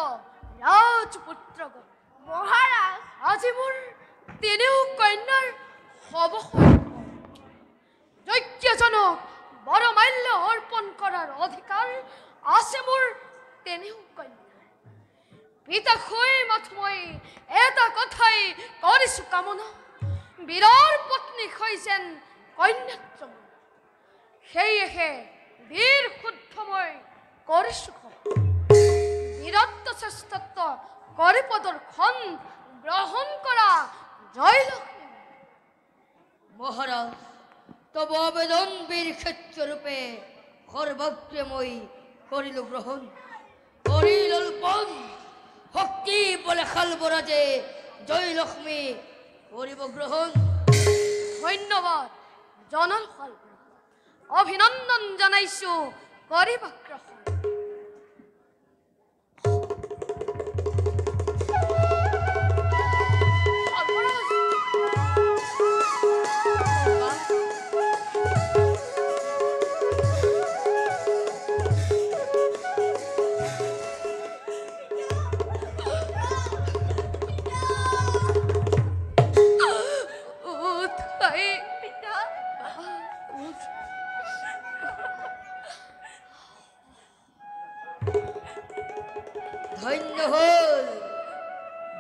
ৰাজপুত্ৰগণ মহাৰাজ আজি মোৰ তিনিও কন্যাৰ যজ্ঞজনক বৰমাল্য অৰ্পণ কৰাৰ অধিকাৰ আছে মোৰ তিনিও কন্যা পিতা হৈ মাথো মই এটা কথাই কৰিছো কামনা বীৰৰ পত্নী হৈ যেন কন্যাত্ৰম সেয়েহে বীৰ শুদ্ধ মই কৰিছো বীৰত্ব শ্ৰেষ্ঠত্ব কৰি প্ৰদৰ্শন গ্ৰহণ কৰা জয়লক্ষ্মী মহারাজ তব আবেদন বীর ক্ষেত্ররূপে সর্বত্রে মই করিল গ্রহণ করিল অল্পন ভক্তি বলে খালবরাজে জয়লক্ষ্মী করিব গ্রহণ ধন্যবাদ জনল খালবৰা অভিনন্দন জনাইছো কৰিবা গ্ৰহণ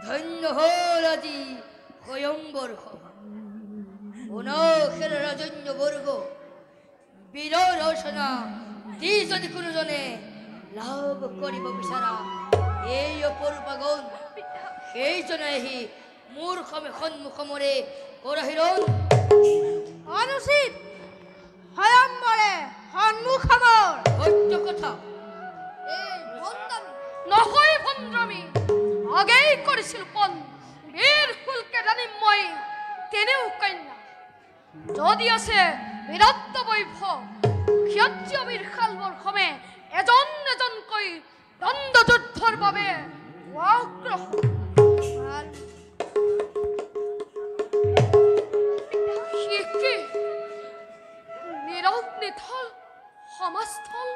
ধন্য হল আজি স্বয়ম্বর সভা অনখের রাজন্য বর্গ বীর রচনা দি যদি কোনো জনে লাভ করিব বিচারা এই অপরূপাগণ সেই জনে আহি মূৰ্খমে সন্মুখমৰে কৰাহিৰণ অনুচিত স্বয়ম্বৰে সন্মুখমৰ সত্য কথা নহয় ভণ্ডামী আগেই কৰিছিল পণ বীৰ শুল্কে জানি মই তিনিও কন্যা যদি আছে বীৰত্ব বৈভৱ ক্ষত্ৰিয় বীৰ খালবৰ সমে এজন এজনকৈ দ্বন্দ্ব যুদ্ধৰ বাবে নীৰৱ নিথল সমাজস্থল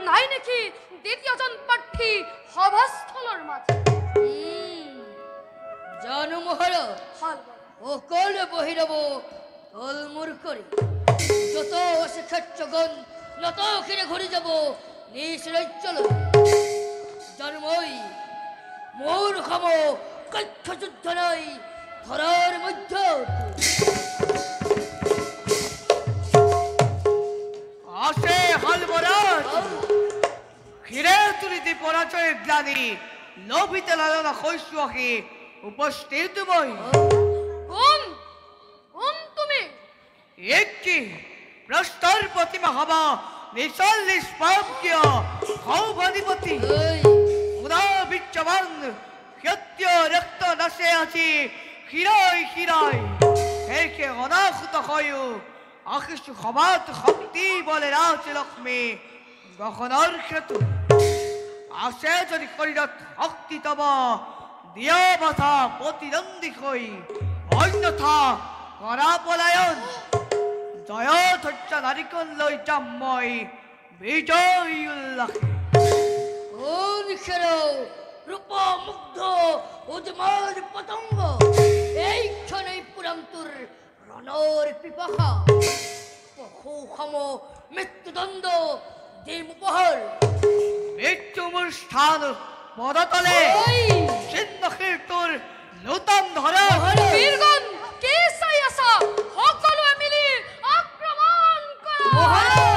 নাই নেকি দ্বিতীয়জন প্ৰাৰ্থী সভাস্থলৰ মাজত জানো মহারাজ সকলে বহিরব তলমূর করে যত আছে ক্ষত্রগণ নত ঘিরে ঘুরে যাব নিজ রাজ্যল জন্মই মূর্খম কক্ষ যুদ্ধ নাই ধরার মধ্যে আসে হালবরাজ ঘিরে তুলিতে পরাজয় গ্লানি লোভিতে লালনা শস্য আহি উপস্থিত মই কোন কোন তুমি একি প্রস্তর প্রতিমা হবা নিশাল নিষ্পাপ্য সৌভাধিপতি উদা বিচ্ছবান ক্ষত্রিয় রক্ত নাশে আছি হিরাই হিরাই একে অনাহুত হয়ু আখিসু সমাত শক্তি বলে রাজলক্ষ্মী গহনার ক্ষেত্র আসে যদি শরীরত শক্তি তব দিয়া বাধা প্রতিদ্বন্দ্বী হই অন্যথা করা পলায়ন জয় ধৈর্য নারিকল লৈ যাম মই বিজয় উল্লাসে কোন খেরো রূপ মুগ্ধ উদ্মাদ পতঙ্গ এই ক্ষণেই পুরান্তর রণর পিপাসা বহু মৃত্যুদণ্ড দিম উপহার মৃত্যুমূল স্থান পদতলে ছিন্ন কীর্তর নূতন ধরা বীরগণ কে চাই আছা সকলোৱে মিলি আক্ৰমণ কৰা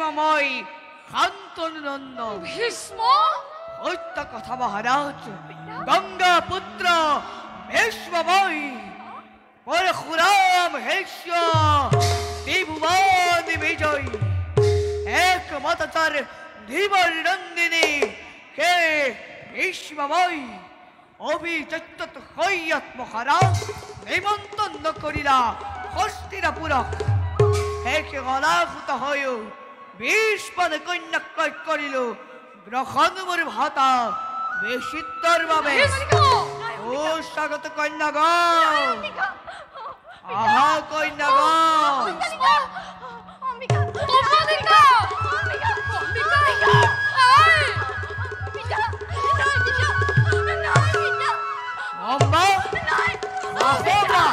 ভীষ্মময় শান্তনু নন্দ ভীষ্ম সত্য কথা মহারাজ গঙ্গা পুত্র ভীষ্মময় পরশুরাম হেস্য ত্রিভুবন বিজয় একমত তার ধীবর নন্দিনী হে ভীষ্মময় অভিযত্ত হইয়াত মহারাজ নিমন্ত্রণ করিলা হস্তিনাপুরক হেকে অনাহুত হয়ে ভীষ্মদ কন্যা ক্রয় করিল গ্রহণ মোর ভাতা বেশিত্তর ভাবে ও স্বাগত কন্যা গ আহা কন্যা গ অম্বিকা অম্বিকা অম্বিকা অম্বা অম্বা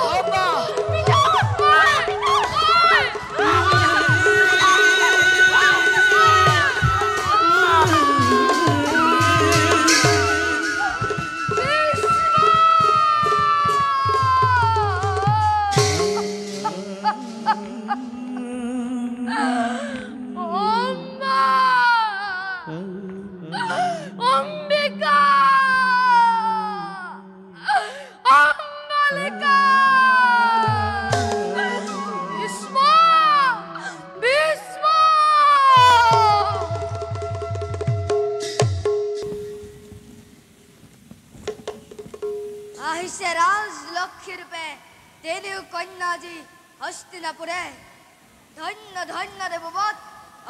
অম্বা আহিছে ৰাজলক্ষ্মী ৰূপে তেনে কন্যাজী হস্তিনাপুৰে ধন্য ধন্য দেৱবত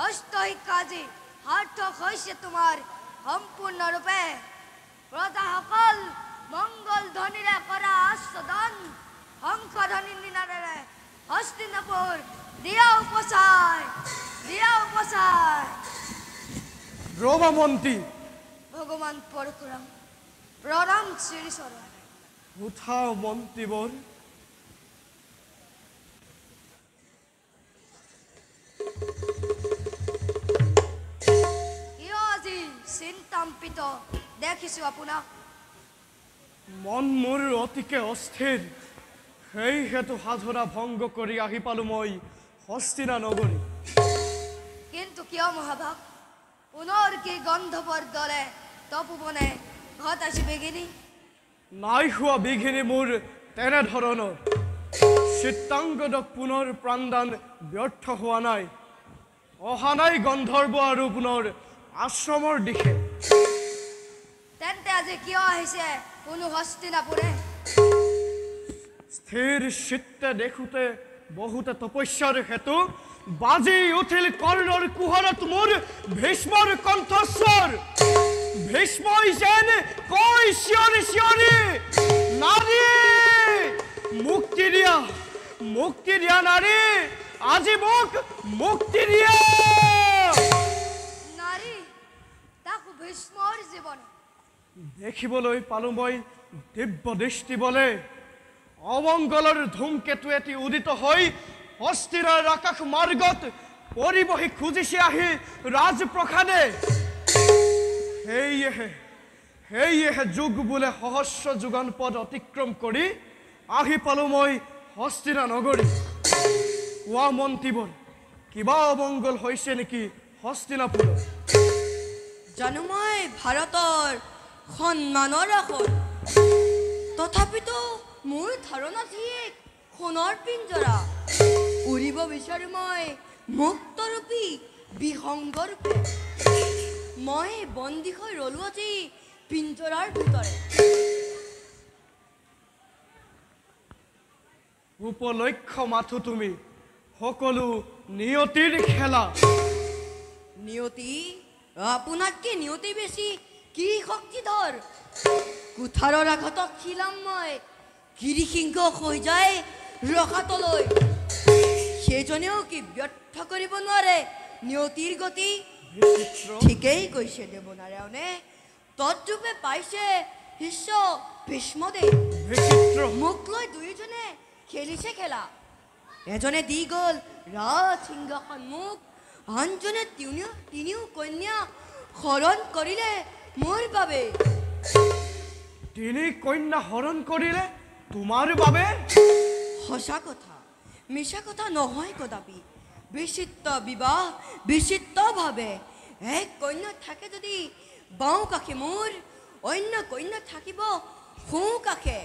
অষ্টশিক্ষাজী সাৰ্থক হৈছে তোমাৰ সম্পূৰ্ণৰূপে প্ৰজাসকল মংগল ধ্বনিৰে কৰা আস্বাদন শংখধ্বনি নিনাদেৰে হস্তিনাপুৰ দিয়া উপচাৰ ৰবা মন্ত্ৰী ভগৱান পৰশুৰাম প্ৰণাম শ্ৰীচৰণ উঠাও মন্ত্ৰীবৰ কিয় আজি চিন্তাম্পিত দেখিছো আপোনাক মন মোৰ অতিকে অস্থিৰ সেই হেতু সাধনা ভংগ কৰি আহি পালো মই হস্তিনা নগৰী কিন্তু কিয় মহাভাগ পুনৰ কি গন্ধৰ্বৰ দলে তপোবনে ঘটাইছে বেগিনী নাই হোৱা বিঘিনি মোৰ তেনেধৰণৰ চিত্ৰাংগদক পুনৰ প্ৰাণদান ব্যৰ্থ হোৱা নাই অহা নাই গন্ধৰ্ব আৰু পুনৰ আশ্ৰমৰ দিশে তেন্তে আজি কিয় আহিছে কোনো হস্তিনাপুৰে স্থিৰ চিত্তে দেখোঁতে বহুতে তপস্যাৰ হেতু বাজি উঠিল কৰ্ণৰ কুহৰত মোৰ ভীষ্মৰ কণ্ঠস্বৰ ভীষ্মই যেন কৈ চিঞৰি চিঞৰি নাৰী মুক্তি দিয়া নাৰী আজি মোক মুক্তি দিয়া নাৰী তাকো ভীষ্মৰ জীৱন দেখিবলৈ পালো মই দিব্য দৃষ্টি বলে অমংগলৰ ধূমকেতু এটি উদিত হৈ হস্তিনাৰ আকাশ মাৰ্গত পৰিবহি খুজিছে আহি ৰাজপ্ৰসাদে সেয়েহে যুগ বোলে সহস্ৰ যুগন পদ অতিক্ৰম কৰি আহি পালো মই হস্তিনা নগৰী কোৱা মন্ত্ৰীবৰ কিবা অমংগল হৈছে নেকি হস্তিনাপুৰত জানো মই ভাৰতৰ সন্মানৰ আসন তথাপিতো মোৰ ধাৰণা ঠিক সোণৰ পিঞ্জৰা উৰিব বিচাৰো মই মুক্তৰূপী বিহংগৰূপে মই বন্দী হৈ ৰলো আজি পিঞ্জৰাৰ ভিতৰে উপলক্ষ্য মাথো তুমি সকলো নিয়তিৰ খেলা নিয়তি আপোনাতকে নিয়তি বেছি কি শক্তিধৰ কুঠাৰৰ আঘাতক খিলাম মই গিৰিসিংহ হৈ যায় ৰখাতলৈ সেইজনেও কি ব্যৰ্থ কৰিব নোৱাৰে নিয়তিৰ গতি ঠিকেই কৈছে দেৱনাৰায়ণে তদ্ৰূপে পাইছে শিষ্য ভীষ্মদেৱ মোক লৈ দুয়োজনে খেলিছে খেলা এজনে দি গ'ল ৰাজসিংহাসন মোক আনজনে তিনিও কন্যা হৰণ কৰিলে মোৰ বাবে তিনি কন্যা হৰণ কৰিলে তোমাৰ বাবে সঁচা কথা মিছা কথা নহয় কদাপি বিচিত্ৰ বিবাহ বিচিত্ৰভাৱে এক কন্যা থাকে যদি বাওঁ কাষে মোৰ অন্য কন্যা থাকিব সোঁ কাষে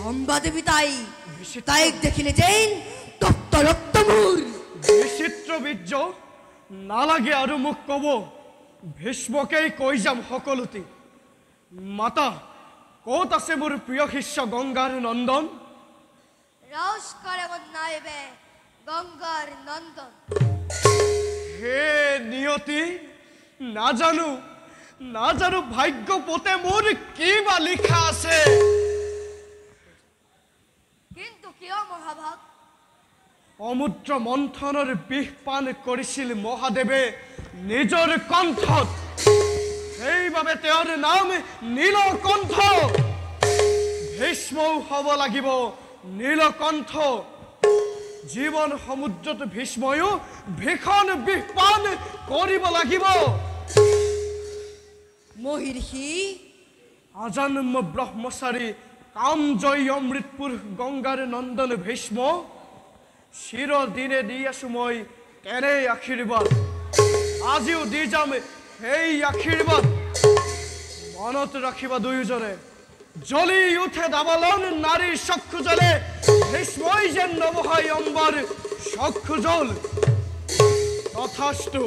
অম্বা দেৱী তাইক দেখিলে যেন তপ্ত ৰক্ত মোৰ বিচিত্ৰ বীৰ্য নালাগে আৰু মোক ক'ব ভীষ্মকেই কৈ যাম সকলোতে মাতা ক'ত আছে মোৰ প্ৰিয় শিষ্য গংগাৰ নন্দন ৰাস কাৰাবত নাইবে গঙ্গাৰ নন্দন হে নিয়তি নাজানো ভাগ্য পথে মোৰ কি বা লিখা আছে কিন্তু কিয় মহাভাগ সমুদ্ৰ মন্থনৰ বিষ পান কৰিছিল মহাদেৱে নিজৰ কণ্ঠত সেইবাবে তেওঁৰ নাম নীলকণ্ঠ ভীষ্মও হ'ব লাগিব নীলকণ্ঠ জীৱন সমুদ্ৰত ভীষ্ময়ো ভীষণ বিষ পান কৰিব লাগিব মহিষী আজন্ম ব্ৰহ্মচাৰী কামজয়ী অমৃতপুৰ গংগাৰ নন্দন ভীষ্ম চিৰদিনে দি আছো মই তেনে আশীৰ্বাদ আজিও দি যাম সেই আশীৰ্বাদ মনত ৰাখিবা দুয়োজনে জ্বলি উঠে দাবালন নাৰীৰ চক্ষু জলে ভীষ্মই যেন নবহাই অম্বাৰ চক্ষু জল তথাস্তু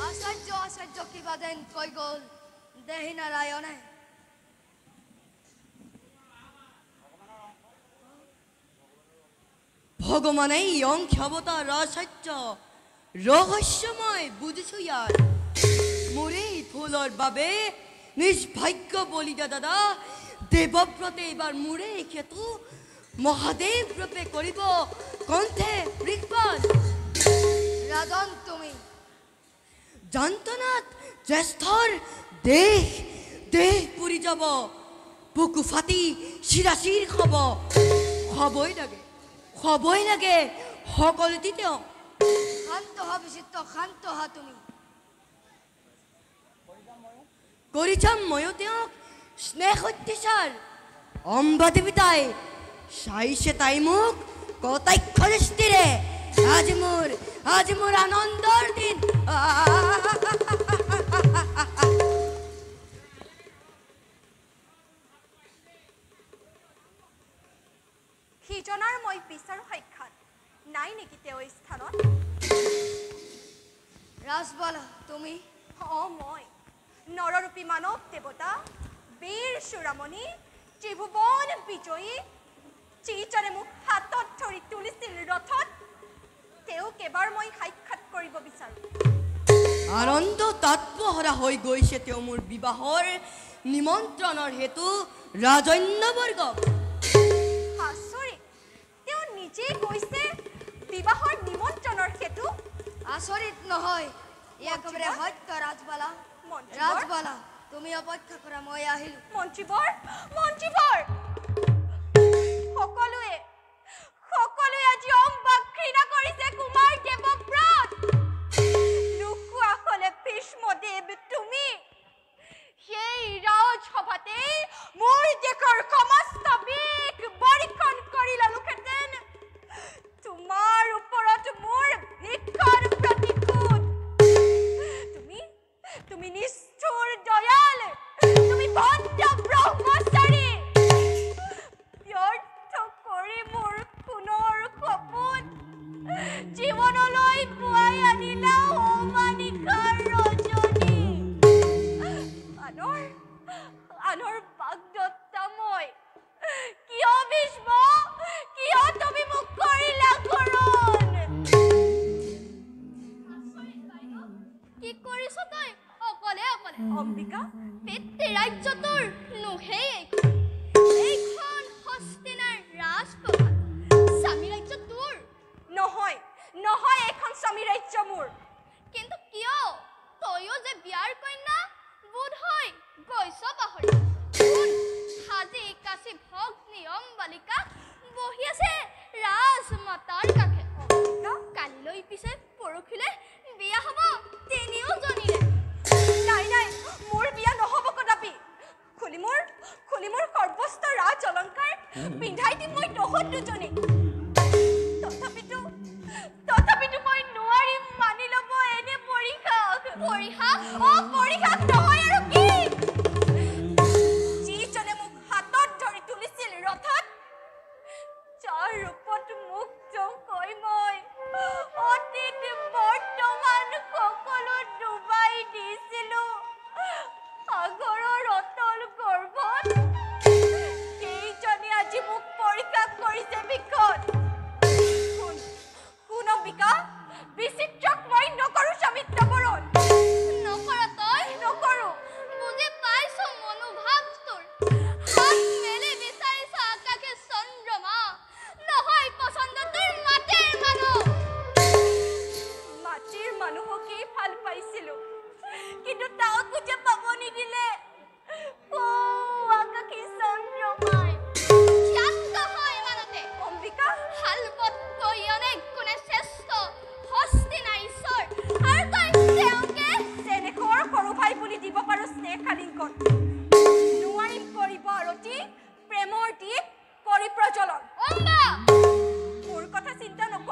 আচাৰ্য কিবা দেন কৈ গল দেহি নাৰায়ণে ভগৱানে ইয়ং ক্ষমতাৰ আচাৰ্য ৰহস্যময় বুজিছো ইয়াৰ মোৰে ফুলৰ বাবে নিজ ভাগ্য বলিদা দাদা দেৱব্ৰতে এইবাৰ মোৰে খেতু মহাদেৱ ৰূপে কৰিব কণ্ঠে বৃক্ষপান ৰাজন তুমি যন্ত্ৰণাত জ্যেষ্ঠৰ দেহ পুৰি যাব বুকু ফাটি চিৰাচিৰ খবই লাগে সকলোতে তেওঁ শান্ত হা বিচিত্ৰ শান্ত হা তুমি কৰি যাম ময়ো তেওঁক স্নেহ অত্যাচাৰ অম্বা দেৱী চাইছে তাই মোক কটাক্ষ দৃষ্টিৰে আজি মোৰ আনন্দৰ দিন সিজনাৰ মই বিচাৰো সাক্ষাৎ নাই নেকি তেওঁ স্থানত ৰাসবালা তুমি মই নৰৰূপী মানৱ দেৱতা বীৰ চূড়ামণি ত্ৰিভুৱন বিজয়ী যিজনে মোক হাতত ধৰি তুলিছিল ৰথত তেওঁক এবাৰ মই সাক্ষাৎ কৰিব বিচাৰো আনন্দ তাৎপহৰা হৈ গৈছে তেওঁ মোৰ বিবাহৰ নিমন্ত্ৰণৰ হেতু ৰাজন্যবৰ্গ আচৰিত তেওঁ নিজে কৈছে বিবাহৰ নিমন্ত্ৰণৰ হেতু আচৰিত নহয় একেবাৰে সত্য ৰাজবালা ৰাজবালা তুমি অপেক্ষা কৰা মই আহিলো মন্ত্ৰীবৰ সকলোৱে আজি অম্বাক ঘৃণা কৰিছে কুমাৰ দেৱব্ৰত নোকোৱা হলে ভীষ্মদেৱ তুমি সেই ৰাজসভাতে মোৰ দেশৰ সমস্ত বিষ পৰীক্ষণ কৰি ললোহেঁতেন তোমাৰ ওপৰত মোৰ ভীষণ প্ৰতিশোধ তুমি নিষ্ঠুৰ দয়াল তুমি ভণ্ড ব্ৰহ্মচাৰী ব্যৰ্থ কৰি মোৰ পুনৰ সপোন জীৱনলৈ পুৱাই আনিলা অমানিকাৰ ৰজনী আনৰ বাগদত্তা মই কিয় ভীষ্ম কিয় তুমি মোক কৰিলা কৰণ কি কৰিছ তই অকলে অম্বিকা পেটে ৰাজ্য তোৰ নোহেই এইখন হস্তিনাৰ ৰাজপ্ৰভাত স্বামী ৰাজ্য তোৰ নহয় এইখন স্বামী ৰাজ্য মোৰ কিন্তু কিয় তয়ো যে বিয়াৰ কন্যা বোধ হয় গৈছ পাহৰি সাজি কাচি ভগ্নী অম্বালিকা বহি আছে ৰাজমাতাৰ কাষে কালিলৈ পিছে পৰহিলে বিয়া হ'ব তিনিওজনীৰে নাই মোৰ বিয়া নহ'ব কদাপি খুলি মোৰ সৰ্বস্ত ৰাজ অলংকাৰ পিন্ধাই দিম মই তহঁত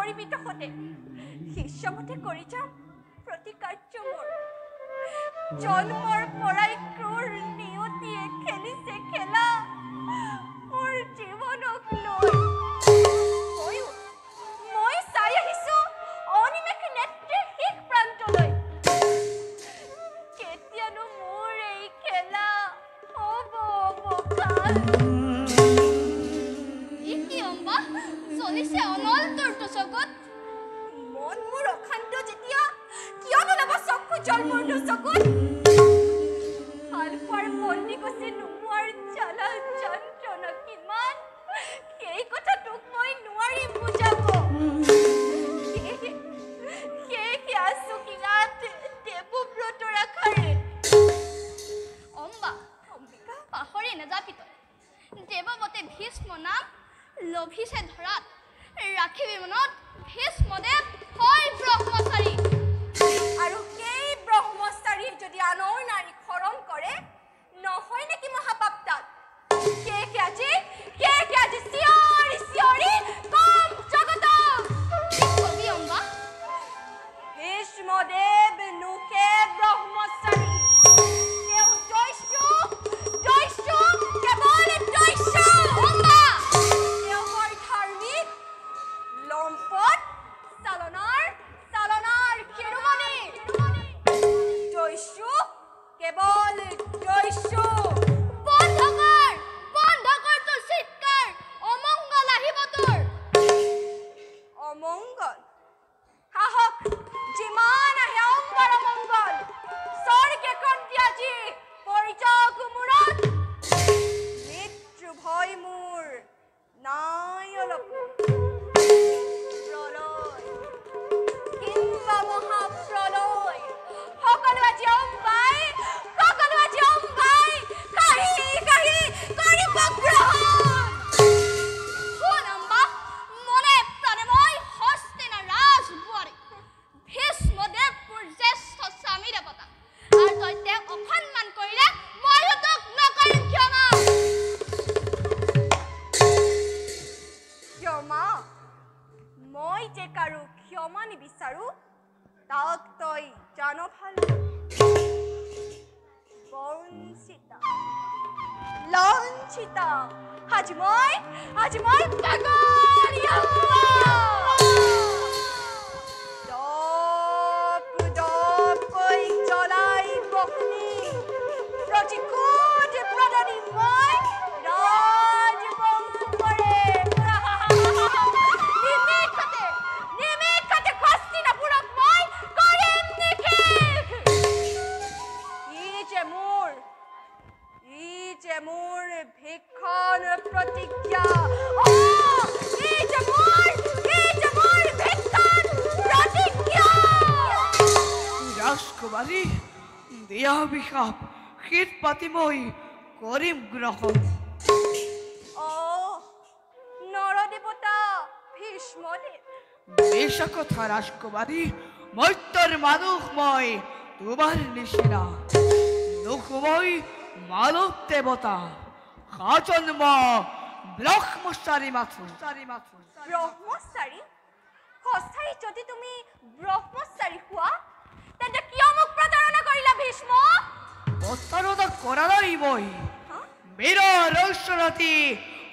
পৰিমিততে শিষ্যমতে কৰি যাম প্ৰতি কাৰ্য মোৰ জন্মৰ পৰাই ক্ৰূৰ নিয়তিয়ে খেলিছে খেলা মোৰ জীৱনক লৈ মই চাই আহিছো অনিমেষে নেত্ৰে শেষ প্ৰান্তলৈ কেতিয়ানো মোৰ এই খেলা হ'ব বকাল কি অম্বা চলিছে অনলটোৰ চকুত মন মোৰ অশান্ত যেতিয়া কিয় নোলাব চকু জল মোৰ চকুত আলফাৰ বন্দী গছে নোমোৱাৰ জ্বালা যন্ত্ৰণা কিমান সেই কথা তোক মই নোৱাৰিম বুজাব সেই আছো কিনাত দেৱব্ৰতৰ আখাৰে অম্বা অম্বিকা পাহৰি নাযাবি তই দেৱৱতে ভীষ্ম নাম লভিছে ধৰাত ৰাখিবি মনত ভীষ্মদেৱ হয় ব্ৰহ্মচাৰী আৰু সেই ব্ৰহ্মচাৰী যদি আনৰ নাৰী খৰম কৰে নহয় নেকি মহাপাপ তাত কে আজি চিঞৰি চিঞৰি কম জগতক কবি অম্বা ভীষ্মদেৱ নুকে ব্ৰহ্মচাৰী তেওঁ দস্যু কেৱল দস্যু অম্বা তেওঁ হয় ধাৰ্মিক লম্পট চালনাৰ শিৰোমণি দস্যু কেৱল দস্যু বন্ধ কৰ তোৰ চিৎকাৰ অমংগল আহিব তোৰ অমংগল সাহস যিমান আহে অম্বৰ অমংগল স্বৰ্গে কন্তি আজি পৰিচক মূৰত মৃত্যু ভয় মোৰ নাই অলপো প্ৰলয় কিম্বা মহাপ্ৰলয় সকলো আজি অম্বাই কাহি কৰিব গ্ৰহণ শুন অম্বা মনে প্ৰাণে মই হস্তিনা ৰাজ বোৱাৰী ভীষ্মদেৱ মোৰ জ্যেষ্ঠ স্বামী দেৱতা আৰু তই তেওঁক অসন্মান কৰিলে মইও তোক নকৰিম ক্ষমা মই যে কাৰো ক্ষমা নিবিচাৰো তাক তই জান ভাল লঞ্চিতা আজি মই পাগল দপকৈ জ্বলাই বহনি প্ৰতিশোধ প্ৰদানী মই ৰাজবংশৰে নিমিষতে হস্তিনাপুৰক মই কৰিম নিশেষ ই যে মোৰ ভীষণ প্ৰতিজ্ঞা ই যে মোৰ ভীষণ প্ৰতিজ্ঞা ৰাজকুমাৰী দেয়া অভিশাপ শীত পাতি মই কৰিম গ্ৰহণ নৰদেৱতা ভীষ্মদেৱ বেশা কথা ৰাজকুমাৰী মৈত্যৰ মানুহ মই তোমাৰ নিচিনা দুখময় মানৱ দেৱতা সাজন্ম ব্ৰহ্মচাৰী মাথো ব্ৰহ্মচাৰী সঁচাই যদি তুমি ব্ৰহ্মচাৰী হোৱা তেন্তে কিয় মোক প্ৰতাৰণা কৰিলা ভীষ্ম প্ৰতাৰণা কৰা নাই মই বীৰ ৰৌচৰতী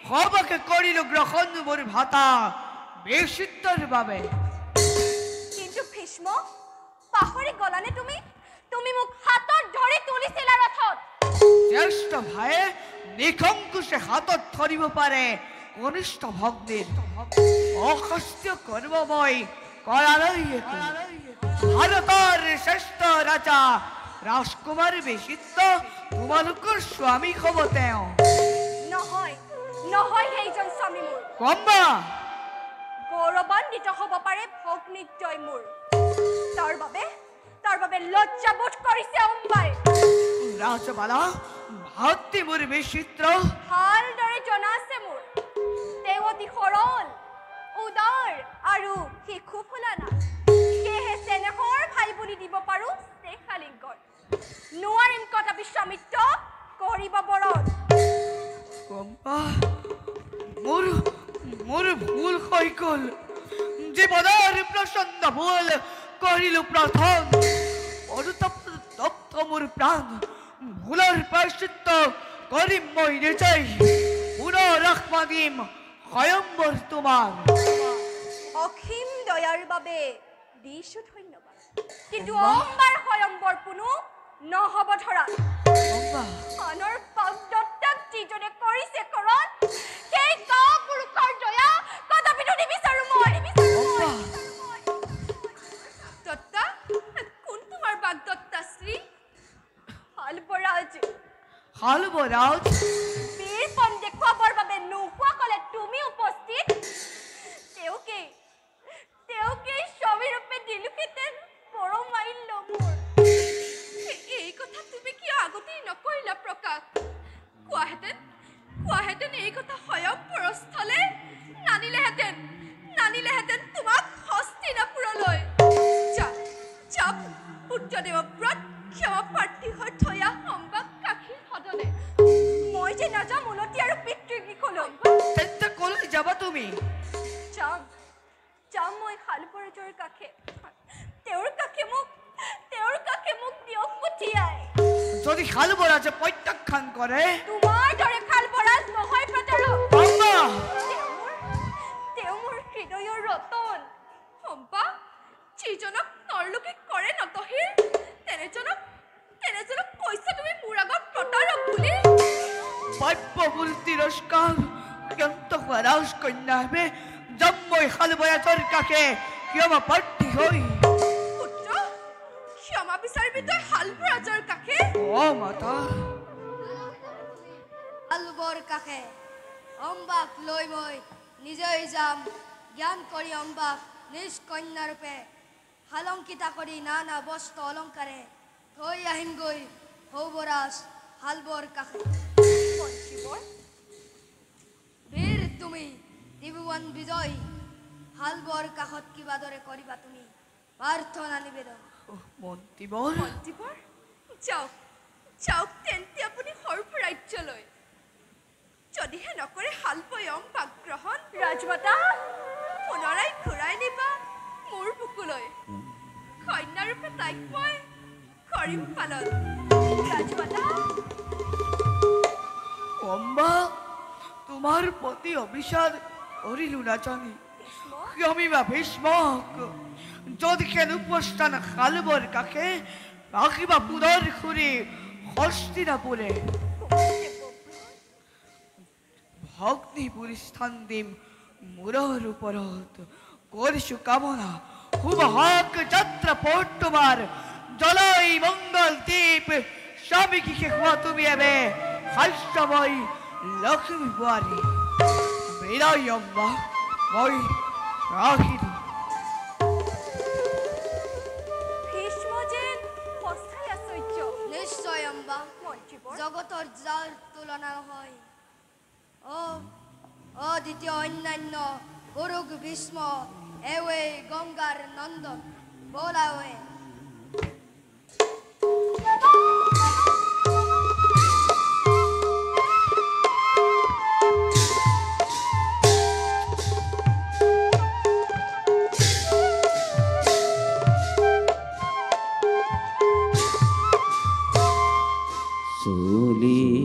সবকে কৰিলো গ্ৰহণ মোৰ ভাতা বেচিত্ৰৰ বাবে কিন্তু ভীষ্ম পাহৰি গলানে তুমি মোক হাতত ধৰি তুলিছিলা ৰথত জ্যেষ্ঠ ভাইয়ে নিখংকুশে হাতত ধৰিব পাৰে কনিষ্ঠ ভগ্নীৰ অশাস্ত্য কৰ্ম মই কৰা নাই একো ভাৰতৰ শ্ৰেষ্ঠ ৰাজা ৰাজকুমাৰ বেচিত্ৰ তোমালোকৰ স্বামী হ'ব তেওঁ নহয় সেইজন স্বামী মোৰ কম্বা গৌৰৱান্বিত হ'ব পাৰে ভগ্নীদ্বয় মোৰ তাৰ বাবে লজ্জাবোধ কৰিছে অম্বাই ৰাজবালা ভাতৃ মোৰ বিচিত্ৰ ভালদৰে জনা আছে মোৰ তেওঁ অতি সৰল উদাৰ আৰু শিশু ফুলানা সেয়েহে চেনেহৰ ভাই বুলি দিব পাৰো চেখালিংকৰ নোৱাৰিম কটা বিশ্বামিত্ৰ কৰিব বৰণ কম্পা মোৰ ভুল হৈ গ'ল জীৱনৰ প্ৰচণ্ড ভুল কৰিলো প্ৰথম অনুতপ্ত মোৰ প্ৰাণ ভুলৰ প্ৰায়শ্চিত্ত কৰিম মই নিজেই পুনৰ আত্মা দিম স্বয়ম্বৰ তোমাৰ অসীম দয়াৰ বাবে দিছো ধন্যবাদ কিন্তু অম্বাৰ স্বয়ম্বৰ কোনো নহব ধৰা আনৰ পাগদত্তাক যিজনে কৰিছে কৰণ সেই গাঁও পুৰুষৰ দয়া কদাপিতো নিবিচাৰো মই দত্তা কোন তোমাৰ বাগদত্তা শ্ৰী হালবৰাজ বীৰপণ দেখুৱাবৰ বাবে নোকোৱা কলে তুমি উপস্থিত তেওঁকে স্বামী ৰূপে দিলোহেঁতেন পৰমাইল্য মোৰ এই কথা তুমি কিয় আগতেই নকৰিলা প্ৰকাশ কোৱাহেঁতেন এই কথা স্বয়ংবৰস্থলে নানিলেহেঁতেন তোমাক হস্তিনাপুৰলৈ যা পুত্ৰদেৱব্ৰত ক্ষমা প্ৰাৰ্থী হৈ থৈ সম্বাক কাশীৰ সদনে মই যে নাযাম উন্নতি আৰু পিতৃগৃহলৈ তেন্তে কলৈ যাবা তুমি যাম মই শালবৰাজৰ কাষে তেওঁৰ কাষে মোক দিয়ক পঠিয়াই যদি শালবৰাজে প্ৰত্যাখ্যান কৰে তোমাৰ দৰে শালবৰাজ নহয় প্ৰতাৰক তেওঁ মোৰ হৃদয়ৰ ৰতন সম্পা যিজনক নৰলোকে কৰে নতহিৰ তেনেজনক কৈছা তুমি মোৰ আগত প্ৰতাৰক বুলি বাপ্যবোৰ তিৰস্কাৰ অত্যন্ত হৰাজ কন্যা হেবে যাম মই শালবৰাজৰ কাষে ক্ষমা প্ৰাৰ্থী হৈ পুত্ৰ ক্ষমা বিচাৰিবি তই শালবৰাজৰ কাষে মাতা শালবৰ কাষে অম্বাক লৈ মই নিজেই যাম জ্ঞান কৰি অম্বাক নিজ কন্যাৰূপে শালংকিতা কৰি নানা বস্ত্ৰ অলংকাৰে থৈ আহিমগৈ সৌবৰাজ শালবৰ কাষে বীৰ তুমি ত্ৰিভুৱন বিজয় শালবৰ কাষত কিবা দৰে কৰিবা তুমি প্ৰাৰ্থনা নিবেদন মন্ত্ৰীবৰ যাওক তেন্তে আপুনি সৰ্বৰাজ্যলৈ যদিহে নকৰে শালবৈ অম্বাক গ্ৰহণ ৰাজমাতা পুনৰাই ঘূৰাই নিবা মোৰ বুকুলৈ কন্যাৰূপে তাইক মই কৰিম পালন ৰাজমাতা অম্বা তোমাৰ প্ৰতি অভিশাপ কৰিলো নাজানি ক্ষমিবা ভীষ্মক যদি কেনুপস্থান শালবৰ কাষে ৰাখিবা পুনৰ ঘূৰি হস্তিনাপুৰে ভগ্নীপুৰী স্থান দিম মূৰৰ ওপৰত কৰিছো কামনা শুভ হক যাত্ৰা পথ তোমাৰ জলাই মংগল দীপ স্বামীকে খোৱা তুমি এবে হাস্যময় লক্ষ্মী বোৱাৰী বিদায় অম্বা মই ৰাখিলো নিশ্চয় অম্বা জগতৰ যাৰ তুলনা হয় দ্বিতীয় অন্যান্য পুৰুষ ভীষ্ম এৱে গংগাৰ নন্দন বোলাৱে Soli